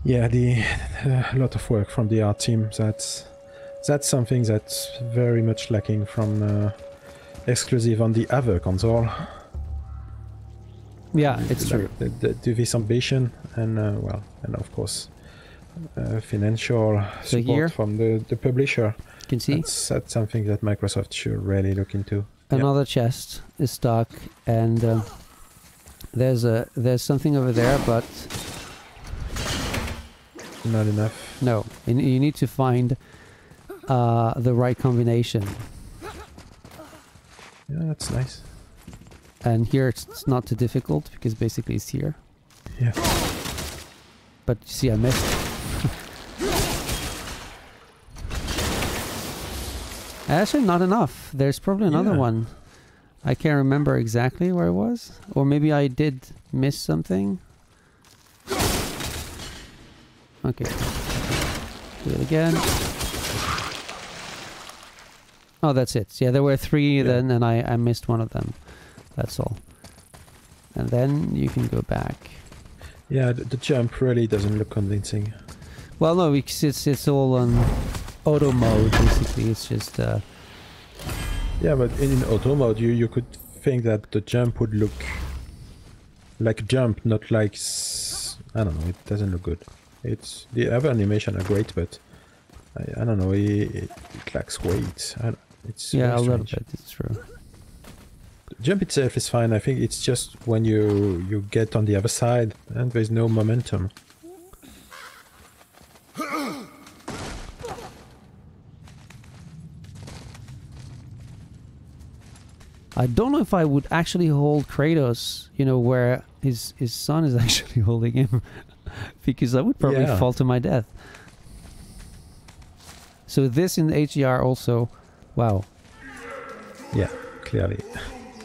Yeah, a lot of work from the art team. That's something that's very much lacking from exclusive on the other console. Yeah, it's true. This ambition and and of course financial support from the publisher. You can see that's something that Microsoft should really look into. Another chest is stuck, and there's something over there, but not enough. No, you need to find the right combination. Yeah, that's nice. And here it's not too difficult because basically it's here. Yeah. But you see, I missed. Actually, not enough. There's probably another one. I can't remember exactly where it was. Or maybe I did miss something. Okay. Do it again. Oh, that's it. Yeah, there were 3 then, and I missed one of them. That's all. And then you can go back. Yeah, the jump really doesn't look convincing. Well, no, because it's all on auto mode, basically. It's just... Yeah, but in auto mode, you could think that the jump would look like a jump, not like... I don't know, it doesn't look good. It's... The other animation are great, but... I don't know, it lacks weight. It's yeah, a strange. little bit, it's true. The jump itself is fine, I think it's just when you get on the other side and there's no momentum. I don't know if I would actually hold Kratos, you know, where his son is actually holding him, because I would probably fall to my death. So this in HDR also, wow. Yeah, clearly.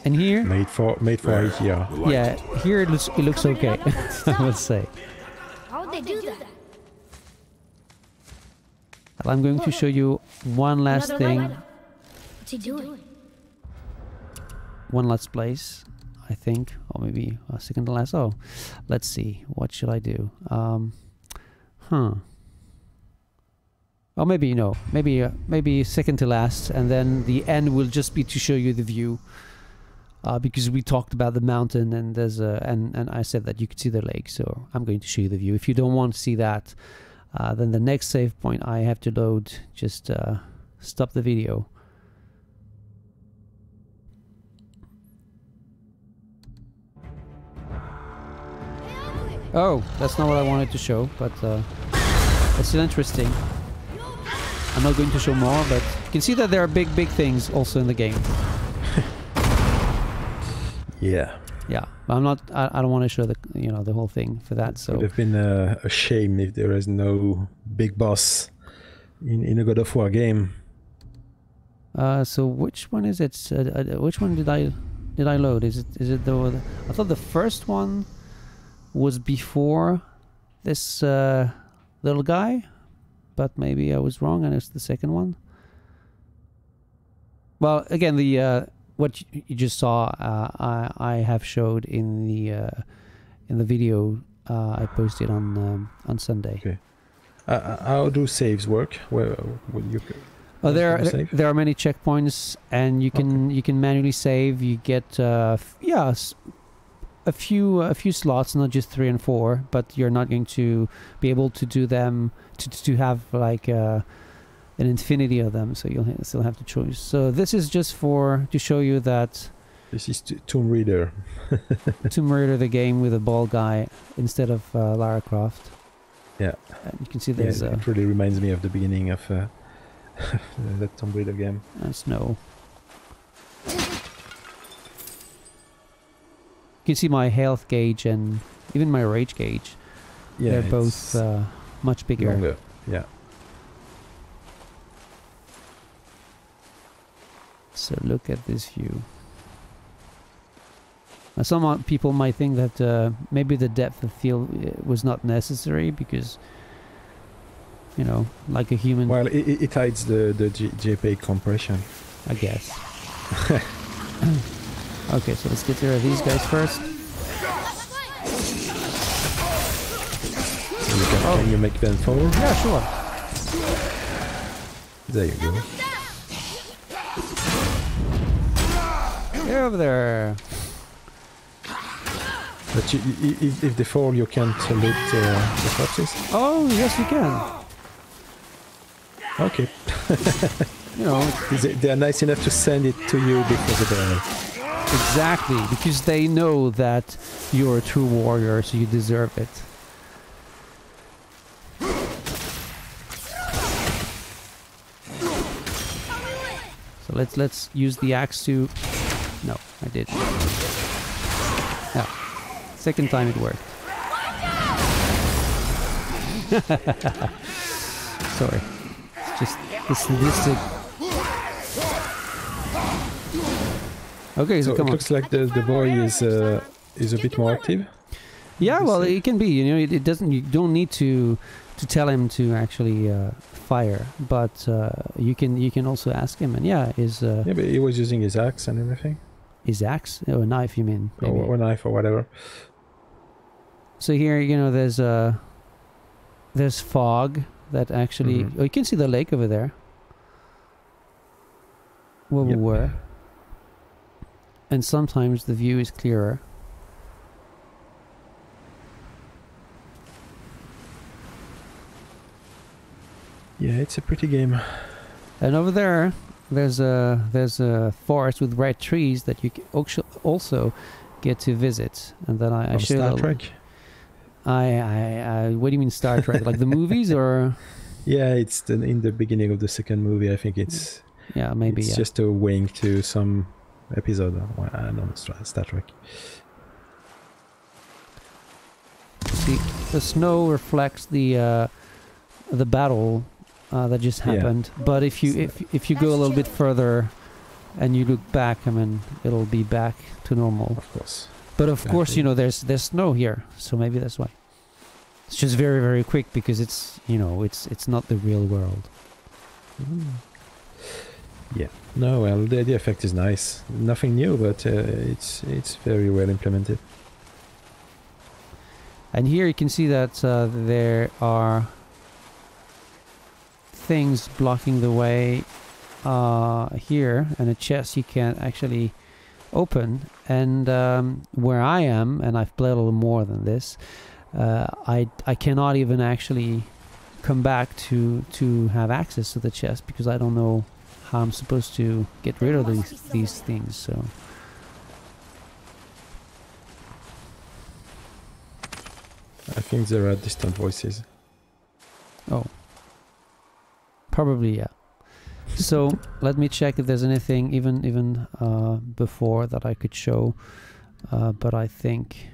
And here, made for HDR. Yeah, here it looks okay. I would say. How would they do that? And I'm going to show you one last Another thing. light. What's he doing? One last place, I think, or maybe a second to last. Oh, let's see. What should I do? Or maybe no. Maybe second to last, and then the end will just be to show you the view. Because we talked about the mountain, and there's and I said that you could see the lake, so I'm going to show you the view. If you don't want to see that, then the next save point I have to load. Just stop the video. Oh, that's not what I wanted to show, but it's still interesting. I'm not going to show more, but you can see that there are big things also in the game. Yeah. Yeah, but I'm not. I don't want to show the the whole thing for that. So it would have been a shame if there is no big boss in a God of War game. So which one is it? Which one did I load? Is it the? I thought the first one was before this little guy, but maybe I was wrong and it's the second one. Well, again, the what you just saw, I have showed in the video I posted on Sunday. Okay. How do saves work? Where will you? There are many checkpoints, and you can manually save. You get a few slots, not just 3 and 4, but you're not going to be able to do them to have like an infinity of them, so you'll still have to choose. So this is just to show you that this is Tomb Raider. Tomb Raider, the game with a bald guy instead of Lara Croft. Yeah, and you can see there's it really reminds me of the beginning of that Tomb Raider game. Snow. You can see my health gauge and even my rage gauge. Yeah, they're both much bigger. Longer. Yeah. So look at this view. Now, some people might think that maybe the depth of field was not necessary because, like a human. Well, it hides the JPEG compression, I guess. Okay, so let's get rid of these guys first. Can you make them fall? Yeah, sure. There you go. Get over there. But if they fall, you can't loot the corpses? Oh, yes, you can. Okay. They are nice enough to send it to you because of the... Exactly, because they know that you're a true warrior, so you deserve it. So let's use the axe to... No, I did. Yeah. Second time it worked. Sorry. It's just the sadistic... Okay, So come it on. looks like the boy is a bit more active. Yeah, well, say? it can be. You know, it doesn't. You don't need to tell him to actually fire, but you can also ask him. And yeah, Yeah, but he was using his axe and everything. his axe or knife, you mean? Maybe. Or knife or whatever. So here, you know, there's fog that actually. Mhm. Oh, you can see the lake over there. Where we Yep. were. And sometimes the view is clearer. Yeah, it's a pretty game. And over there, there's a forest with red trees that you can also get to visit. And then I From showed Star a- Trek. I what do you mean Star Trek? Like the movies or? Yeah, it's in the beginning of the second movie. I think it's Yeah, maybe. it's Yeah. just a wink to some episode. I don't know, Star Trek. See, the snow reflects the battle that just Yeah. happened. But if you go a little bit further and you look back, I mean, it'll be back to normal. Of course. But of course, you know, there's snow here, so maybe that's why. It's just very, very quick because it's, you know, it's not the real world. Yeah. No, well, the effect is nice. Nothing new, but it's very well implemented. And here you can see that there are things blocking the way here, and a chest you can't actually open. And where I am, and I've played a little more than this, I cannot even actually come back to have access to the chest because I don't know how I'm supposed to get rid of these things. So I think there are distant voices. oh, probably yeah. So let me check if there's anything even before that I could show, but I think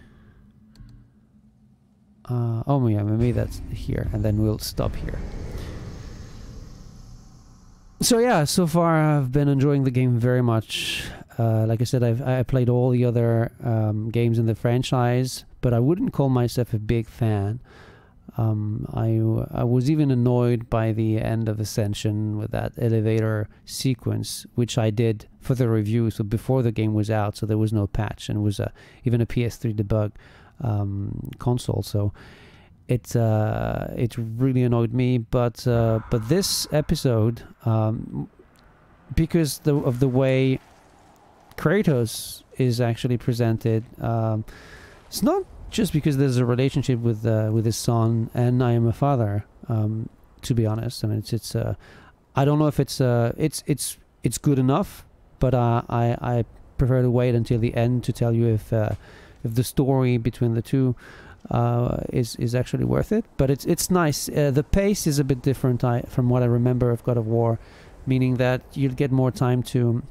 oh yeah, maybe that's here, and then we'll stop here. So yeah, so far I've been enjoying the game very much. Like I said, I played all the other games in the franchise, but I wouldn't call myself a big fan. I was even annoyed by the end of Ascension with that elevator sequence, which I did for the review, so before the game was out, so there was no patch, and it was even a PS3 debug console, so it really annoyed me. But this episode, because of the way Kratos is actually presented, it's not just because there's a relationship with his son, and I am a father. To be honest, I mean it's I don't know if it's good enough, but I prefer to wait until the end to tell you if the story between the two is actually worth it. But it's nice. The pace is a bit different from what I remember of God of War, meaning that you'll get more time to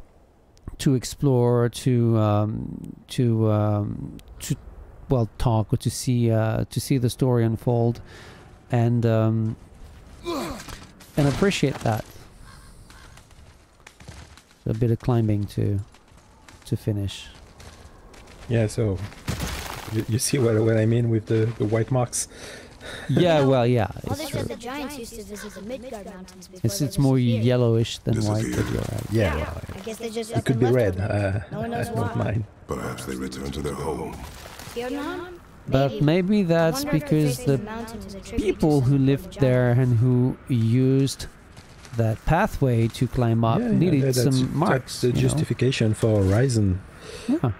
explore, well, talk, or to see the story unfold, and appreciate that. So a bit of climbing to finish. Yeah, so you see what I mean with the white marks? Yeah, well, yeah. Well, they said the giants used to visit the Midgard Mountains before It's they more disappeared. yellowish than white, Disappeared. but you're right. Yeah, well, I guess they just it could be red. No one knows I don't why. mind. Perhaps they return to their home. Vietnam? But maybe that's Wonder if because facing the mountain was a tribute to people who some lived giant. there and who used that pathway to climb up Yeah, needed that's some marks. That's the you know? justification for Horizon. Yeah.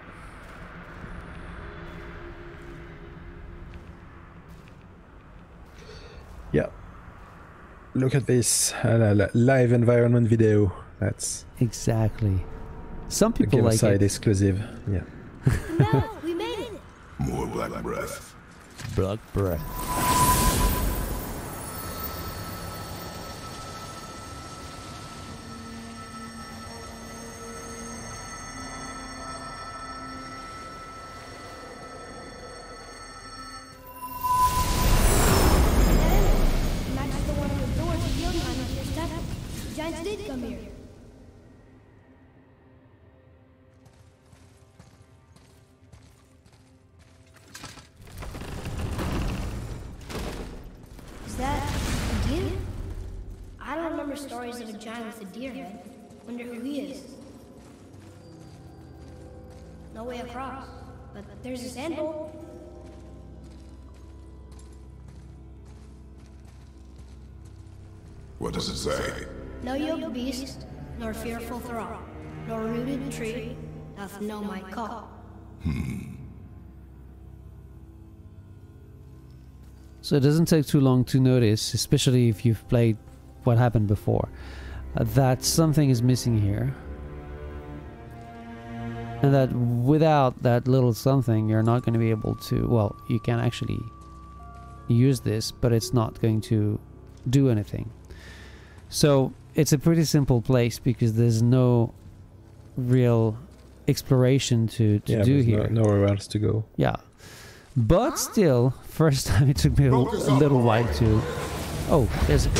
Yeah. Look at this live environment video. That's Exactly. Some the people like Gamersyde it. exclusive. Yeah. No, we made it. More black breath. Black breath. Matches the one on the door to Jotunheim and First Temple. The giants did come here. stories of a giant with a deer head. Wonder who he is. No way across, but there's a sandbowl. What does it say? No yoked beast, nor fearful thrall, nor rooted tree, doth no might call. So it doesn't take too long to notice, especially if you've played what happened before, that something is missing here. And that without that little something, you're not going to be able to... Well, you can actually use this, but it's not going to do anything. So it's a pretty simple place because there's no real exploration to do here. Nowhere else to go. Yeah. But still, first time it took me a little while to... Oh, there's a...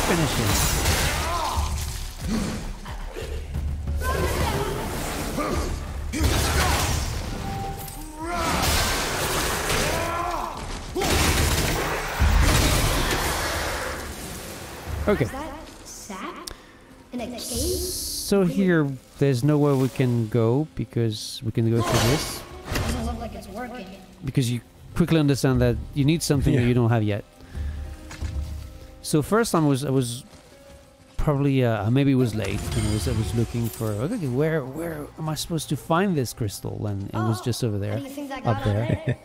Finish him. Okay. In a cave? So here, there's nowhere we can go because we can go through this. Doesn't look like it's working. Because you quickly understand that you need something that you don't have yet. So first time I was probably maybe it was late and I was looking for okay, where am I supposed to find this crystal, and it was just over there, How do you think that up got out there.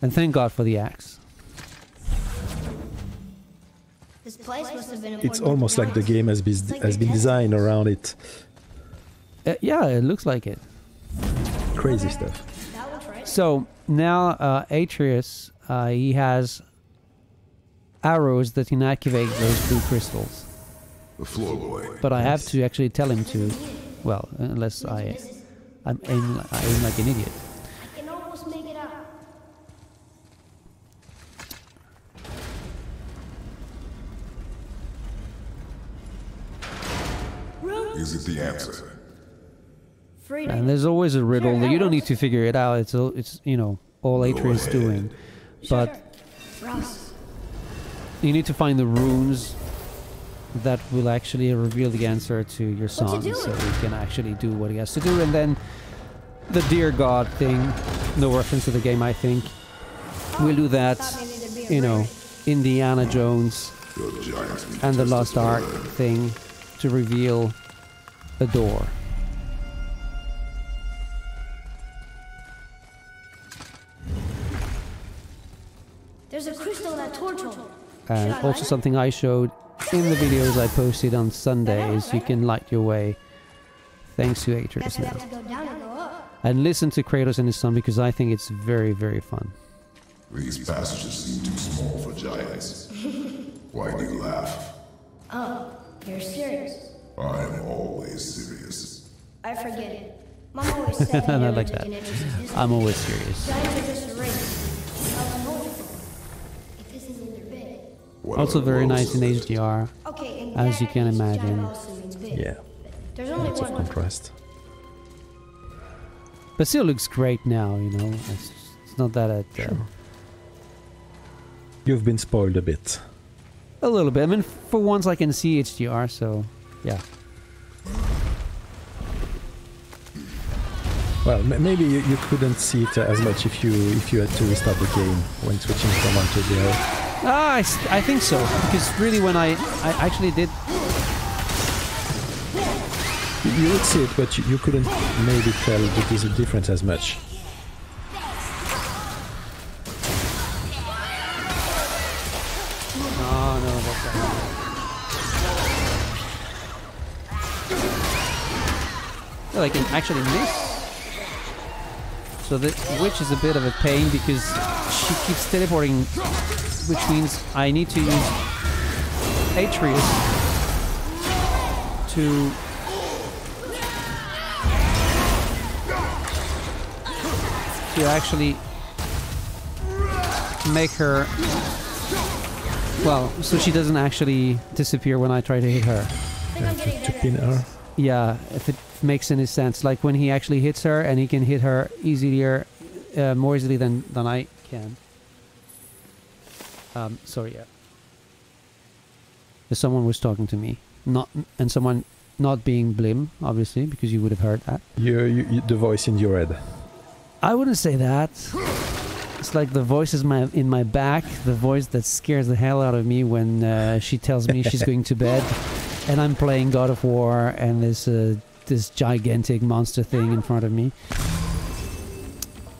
And thank God for the axe. This place must have been It's important almost like the giants. game has been designed around it. Yeah, it looks like it. Crazy stuff. That looks right. So now Atreus, he has arrows that inactivate those blue crystals. The floor boy. But I have to actually tell him to, well, unless I aim like an idiot. I can almost make it out. Is it the answer? Freedom. And there's always a riddle that you don't need to figure it out. It's you know, all Atreus doing. But Ross. you need to find the runes that will actually reveal the answer to your song, doing? so he can actually do what he has to do. And then the Dear God thing, no reference to the game, I think, we'll do that, you know, Indiana Jones and the Lost Ark thing to reveal a door. There's a crystal in that torch hole. And Should I also light it? something I showed in the videos I posted on Sunday is you can light your way thanks to Atreus Guess we now. have to go down and go up. And listen to Kratos and his son because I think it's very, very fun. These passages seem too small for giants. Why do you laugh? Oh, you're serious. I'm always serious. I forget it. Mom always said I never like to that. genetics is history. I'm always serious. Giants are just a race. How wonderful. If this isn't their bed. What Also other very worlds nice in is it? HDR. Okay, in As that you can case, giant imagine. also means big. Yeah, There's only lots of one. contrast. But still looks great now, you know. It's not that You've been spoiled a bit. a little bit. I mean, for once I can see HDR, so yeah. Well, maybe you couldn't see it as much if you had to restart the game when switching from one to the other. I think so, because really when I actually did. You would see it, but you couldn't maybe tell the difference as much. Oh no, that's not. Well, I can actually miss. So the witch is a bit of a pain because she keeps teleporting, which means I need to use Atreus to actually make her Well, so she doesn't actually disappear when I try to hit her. I think I'm getting To better. pin her. Yeah, if it makes any sense. Like when he actually hits her, and he can hit her easier, more easily than I can. Sorry, yeah. Someone was talking to me, and someone not being Blim, obviously, because you would have heard that. You the voice in your head. I wouldn't say that. It's like the voice is in my back, the voice that scares the hell out of me when she tells me she's going to bed, and I'm playing God of War, and there's this gigantic monster thing in front of me.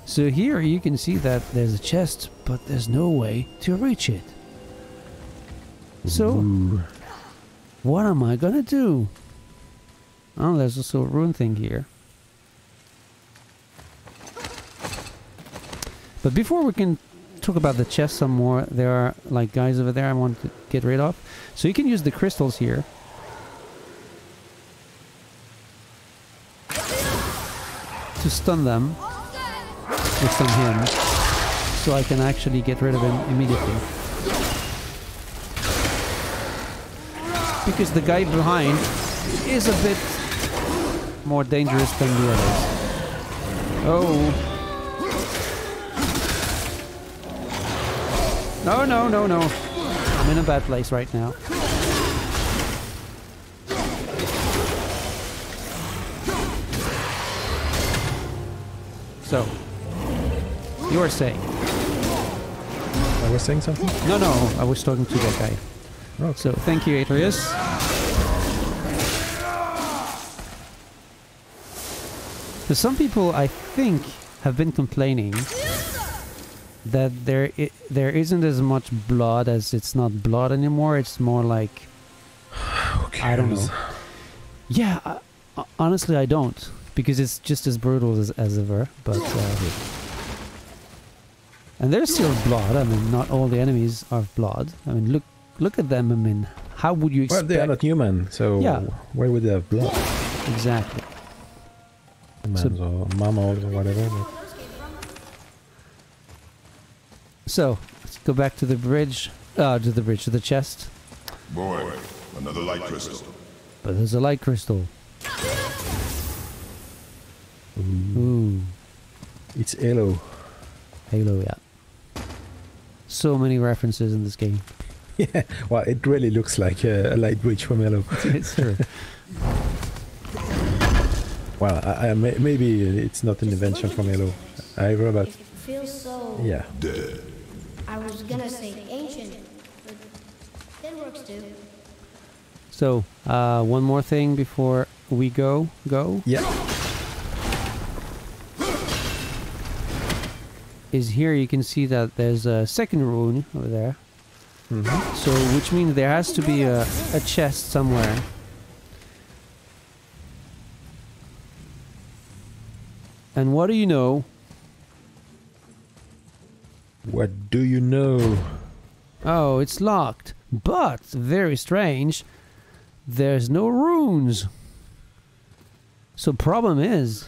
So here you can see that there's a chest, but there's no way to reach it. So, Ooh. what am I gonna do? Oh, there's also a rune thing here. But before we can talk about the chest some more, there are like guys over there I want to get rid of. So you can use the crystals here. To stun them. Or stun him. So I can actually get rid of him immediately. Because the guy behind is a bit more dangerous than the others. Oh. No, no, no, no. I'm in a bad place right now. So, you were saying? I was saying something? No, no, I was talking to that guy. Oh. So, thank you, Atreus. So some people, I think, have been complaining that there isn't as much blood, as it's not blood anymore. It's more like, I don't know. Yeah, honestly, I don't, because it's just as brutal as ever. But and there's still blood. I mean, not all the enemies are blood. I mean, look at them. I mean, how would you expect? Well, they are not human, so Yeah. why would they have blood? Exactly. Humans or mammals or whatever. But So let's go back to the bridge. To the chest. Boy, another light crystal. But there's a light crystal. Ooh. it's Halo. Halo, yeah. So many references in this game. Yeah, well, it really looks like a light bridge from Halo. It's true. Well, maybe it's not an invention from Halo either, but It feels so... yeah. Dead. I was gonna say ancient, but it works too. So, one more thing before we go. Yeah. Is here you can see that there's a second rune over there. Mm-hmm. So, which means there has to be a chest somewhere. And what do you know? What do you know? Oh, it's locked. But, very strange, there's no runes. So problem is,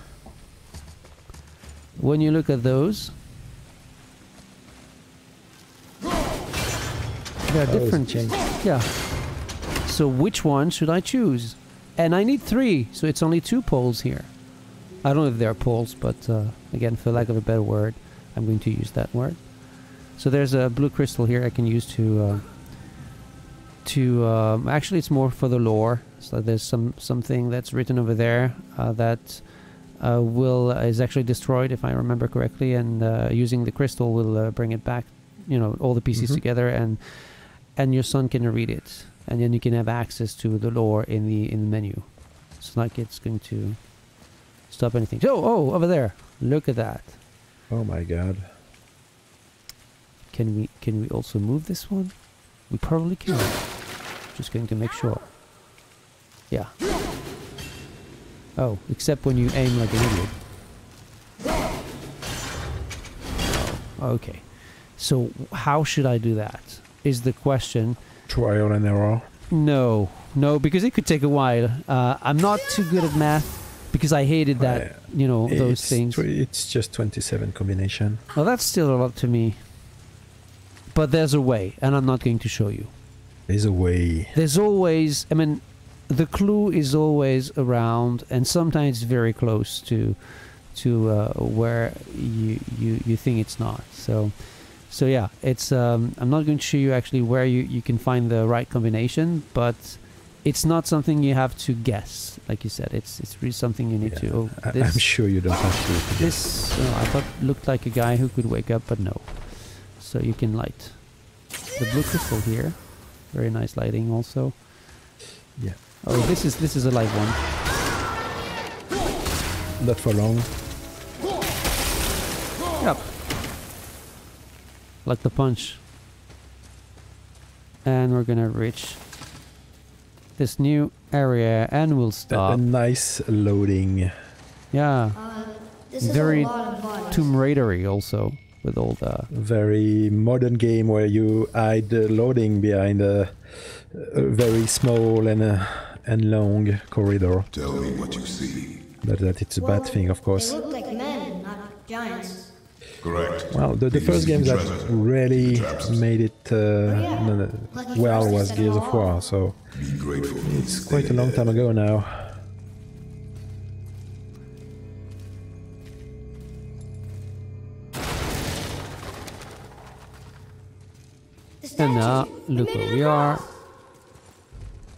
when you look at those, there are different changes. Yeah. So which one should I choose? And I need 3, so it's only 2 poles here. I don't know if they're poles, but again, for lack of a better word, I'm going to use that word. So there's a blue crystal here I can use to actually it's more for the lore. So there's something that's written over there that is actually destroyed, if I remember correctly, and using the crystal will bring it back, you know, all the pieces together, and your son can read it, and then you can have access to the lore in the menu. It's like it's going to stop anything. Oh, over there! Look at that. Oh my god. Can we also move this one? We probably can. Just going to make sure. Yeah. Oh, except when you aim like an idiot. Oh, okay. So how should I do that? Is the question. Trial and error. No, because it could take a while. I'm not too good at math because I hated that. You know, those things. It's just 27 combination. Well, that's still a lot to me. But there's a way, and I'm not going to show you. There's a way. There's always, I mean, the clue is always around, and sometimes very close to where you think it's not. So yeah, it's I'm not going to show you actually where you can find the right combination, but it's not something you have to guess. Like you said, it's really something you need to. Oh, I'm sure you don't have to. This I thought looked like a guy who could wake up, but no. So you can light the blue crystal here. Very nice lighting also. Yeah. Oh, this is a live one. Not for long. Yep. Like the punch. And we're gonna reach this new area and we'll stop. A nice loading. Yeah. This is Very a lot of buttons. Tomb Raidery also, with all the... Very modern game where you hide the loading behind a very small and long corridor. Tell me what you see. But that it's a bad thing, of course. They look like men, not giants. Correct. Well, the first game that really made it well was Gears of War, so Be grateful. it's quite a long time ago now. And now, look where we are.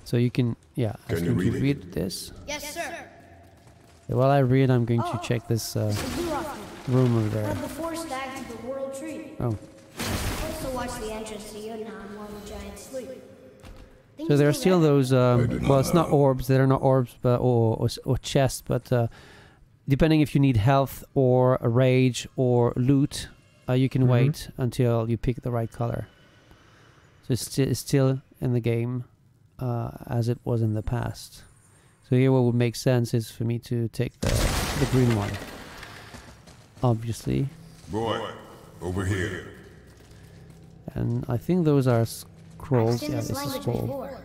So you can, yeah, I was Can you going to read it? read this. Yes, sir. While I read, I'm going to check this The Blue room over there. Had the four stags of the world tree. Oh, Also watch the entrance to Yunnan while the giants sleep. so there are still those, well, it's not orbs, they're not orbs, but, or chests, but depending if you need health or a rage or loot, you can wait until you pick the right color. So it's still in the game as it was in the past. So here what would make sense is for me to take the green one. Obviously. Boy, over here. And I think those are scrolls. I've seen Yeah, this this is language scroll. before.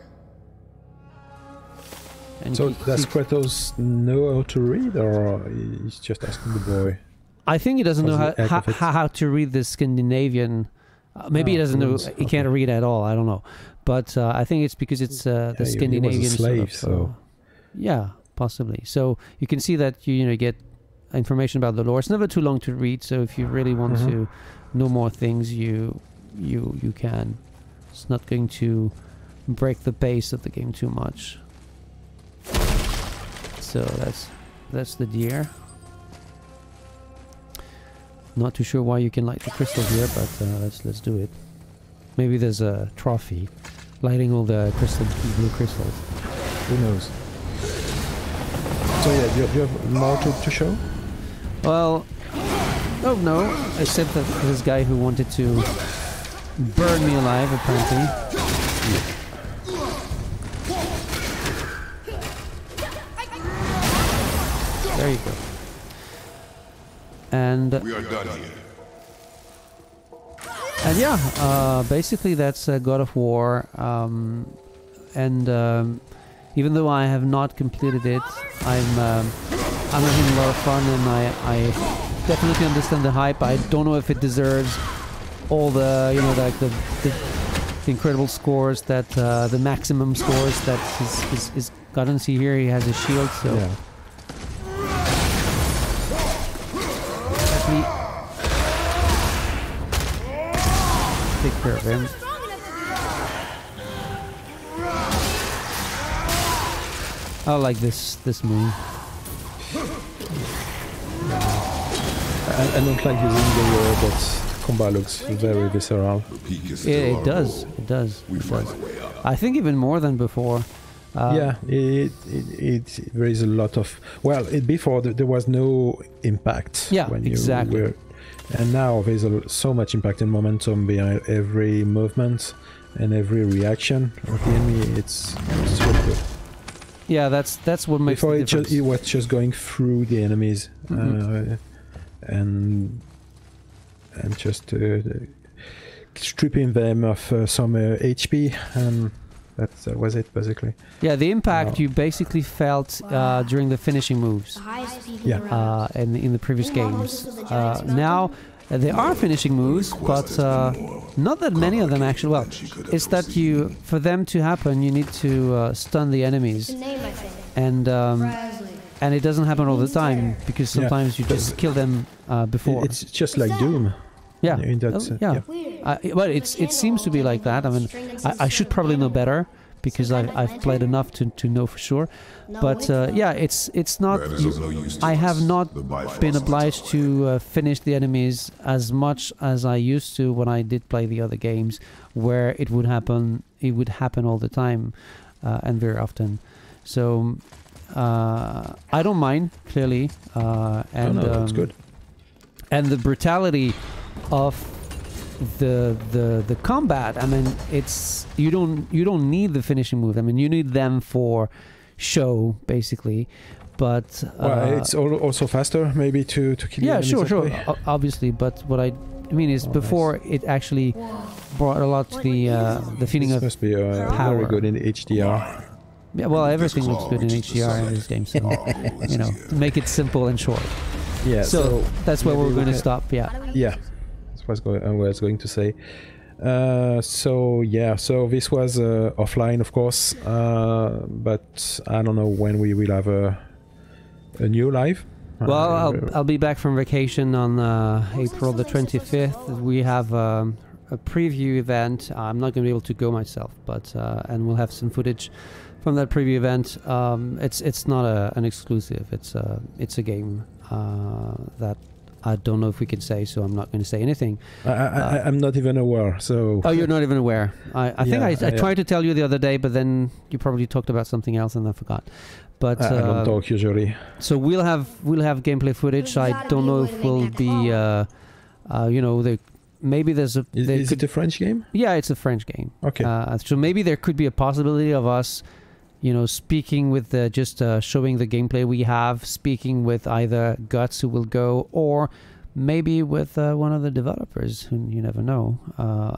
And So you does keep- Kratos know how to read, or he's just asking the boy? I think he doesn't know How's the heck of it? how to read the Scandinavian. Maybe he doesn't know. rules, He can't read at all. I don't know. But I think it's because it's the he was a Scandinavian slave, sort of, so- yeah, possibly. So you can see that you get information about the lore. It's never too long to read. So if you really want to know more things, you can. It's not going to break the pace of the game too much. So that's the deer. Not too sure why you can light the crystal here, but let's do it. Maybe there's a trophy, lighting all the blue crystals. Who knows? So yeah, do you have more to show? Well, oh no, except that this guy who wanted to burn me alive, apparently. There you go. And We are done here. And yeah, basically that's God of War, and even though I have not completed it, I'm having a lot of fun, and I definitely understand the hype. I don't know if it deserves all the like the incredible scores that the maximum scores that he's gotten. See here, he has a shield, so Yeah. let me take care of him. I like this move. I don't like using the but combat looks very visceral. The peak is Yeah, still it our does. goal. It does. We It find does. a way up. I think even more than before. Yeah, there is a lot of before there was no impact. Yeah, when you exactly. were, and now there's so much impact and momentum behind every movement and every reaction of the enemy. It's really good. Yeah, that's what makes Before the it difference. was just going through the enemies and just stripping them of some HP, and that was it basically. Yeah, the impact Wow. you basically felt during the finishing moves The highest peak Yeah. in the realms. in the previous Meanwhile, games. this was the Giant's Now There are finishing moves, but not that many of them actually. Well, it's that for them to happen, you need to stun the enemies, The name, I think. and it doesn't happen all the time because sometimes you just kill them before. It's just like Doom. Yeah. In that, yeah. Well, it seems to be like that. I mean, I should probably know better because I've played enough to know for sure. But yeah, it's not. I have not been obliged to finish the enemies as much as I used to when I did play the other games, where it would happen. It would happen all the time and very often. So I don't mind clearly, and that's good. And the brutality of the combat. I mean, it's you don't need the finishing move. I mean, you need them for show basically, but it's also faster maybe to kill. Yeah, sure, obviously. But what I mean is before it actually brought a lot to the feeling of must be power. very good in HDR. Yeah, well, everything looks good in HDR in this game, so you know, make it simple and short. Yeah. So that's where we're going to stop. Yeah. Yeah. That's what I was going to say. So yeah, so this was offline, of course, but I don't know when we will have a new live. Well, I'll be back from vacation on April the 25th. We have a preview event. I'm not going to be able to go myself, but and we'll have some footage from that preview event. It's not an exclusive. It's a game that I don't know if we can say, so I'm not going to say anything. I'm not even aware, so... Oh, you're not even aware. I think I tried to tell you the other day, but then you probably talked about something else and I forgot. But I don't talk usually. So we'll have gameplay footage. I don't know if we'll be, you know, maybe there's a... Is it a French game? Yeah, it's a French game. Okay. So maybe there could be a possibility of us, you know, speaking with just showing the gameplay we have, speaking with either Guts, who will go, or maybe with one of the developers, who you never know,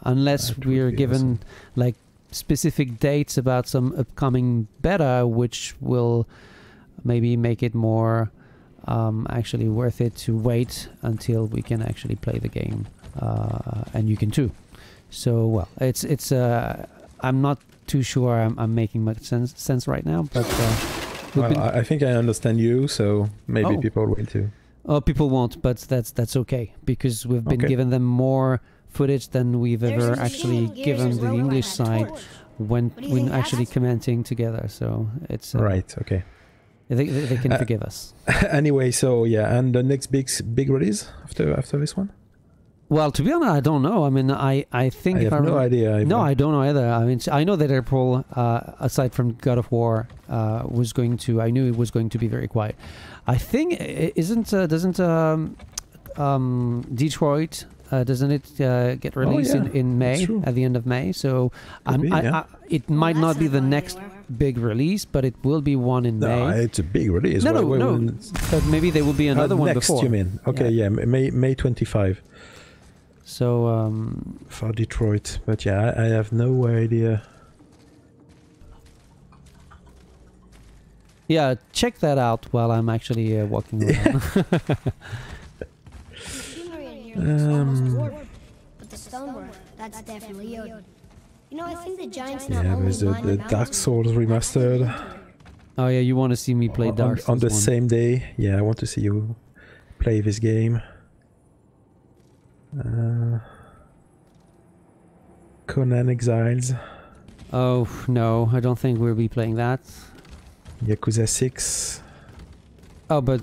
unless we're given like specific dates about some upcoming beta, which will maybe make it more actually worth it to wait until we can actually play the game, and you can too. So well, it's I'm not too sure I'm making much sense right now, but well, I think I understand you, so maybe people will too. Oh, people won't, but that's okay, because we've been given them more footage than we've ever actually given the English side when actually commenting together. So it's right. Okay. They can forgive us. Anyway, so yeah, and the next big release after this one. Well, to be honest, I don't know. I mean, I think... I have no idea either. No, I don't know either. I mean, I know that April, aside from God of War, was going to... I knew it was going to be very quiet. I think, doesn't Detroit, doesn't it get released in May, at the end of May? So it might not be the next big release, but it will be one in May. No, it's a big release. No. But maybe there will be another one next, before. You mean? Okay, yeah, May 25. So for Detroit, but yeah, I have no idea. Yeah, check that out while I'm actually walking around. But the stonework, that's definitely Yoda. You know, I think the giants yeah, there's the Dark Souls remastered. Oh yeah, you want to see me play Dark Souls on the same day? Yeah, I want to see you play this game. Conan Exiles. Oh no, I don't think we'll be playing that. Yakuza 6. Oh, but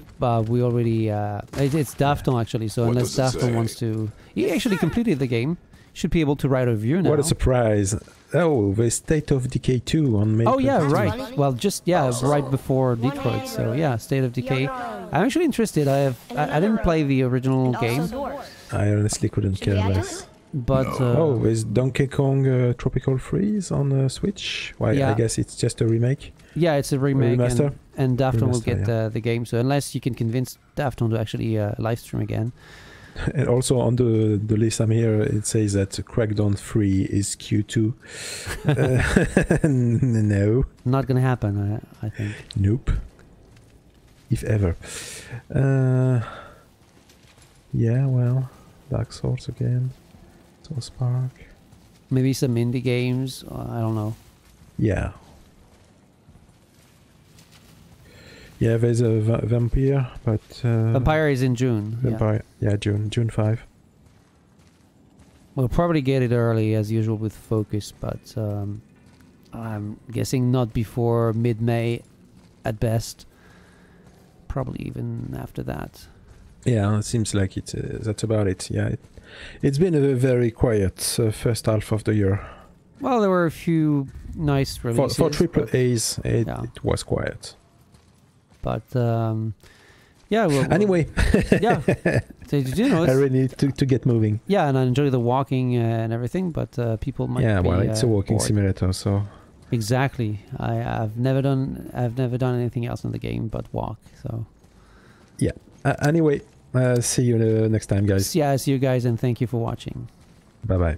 we already... it's Dafton actually, so unless Dafton wants to... He actually completed the game. Should be able to write a review now. What a surprise. Oh, the State of Decay 2 on May 22. Yeah, right. Well, just, right before Detroit. So yeah, State of Decay. I'm actually interested. I didn't play the original game. I honestly couldn't care less. But is Donkey Kong Tropical Freeze on Switch? Why? I guess it's just a remake. Yeah, it's a remake, and Dafton will get the game. So unless you can convince Dafton to actually live stream again. And also on the list I'm here, it says that Crackdown 3 is Q2. No. Not gonna happen, I think. Nope. If ever. Yeah, well. Dark Souls again. South Park. Maybe some indie games. I don't know. Yeah. Yeah, there's a Vampire, but... Vampire is in June. Vampire, yeah, June 5. We'll probably get it early, as usual, with Focus, but I'm guessing not before mid-May at best. Probably even after that. Yeah, it seems like it's that's about it. Yeah, it's been a very quiet first half of the year. Well, there were a few nice releases. For triple A's, it was quiet. But yeah. Well, anyway, yeah. So, you know, I really need to get moving. Yeah, and I enjoy the walking and everything, but people might. Yeah, be, well, it's a walking bored. simulator, so. Exactly. I've never done anything else in the game but walk. So. Yeah. Anyway, see you next time, guys. Yeah, see you guys, and thank you for watching. Bye bye.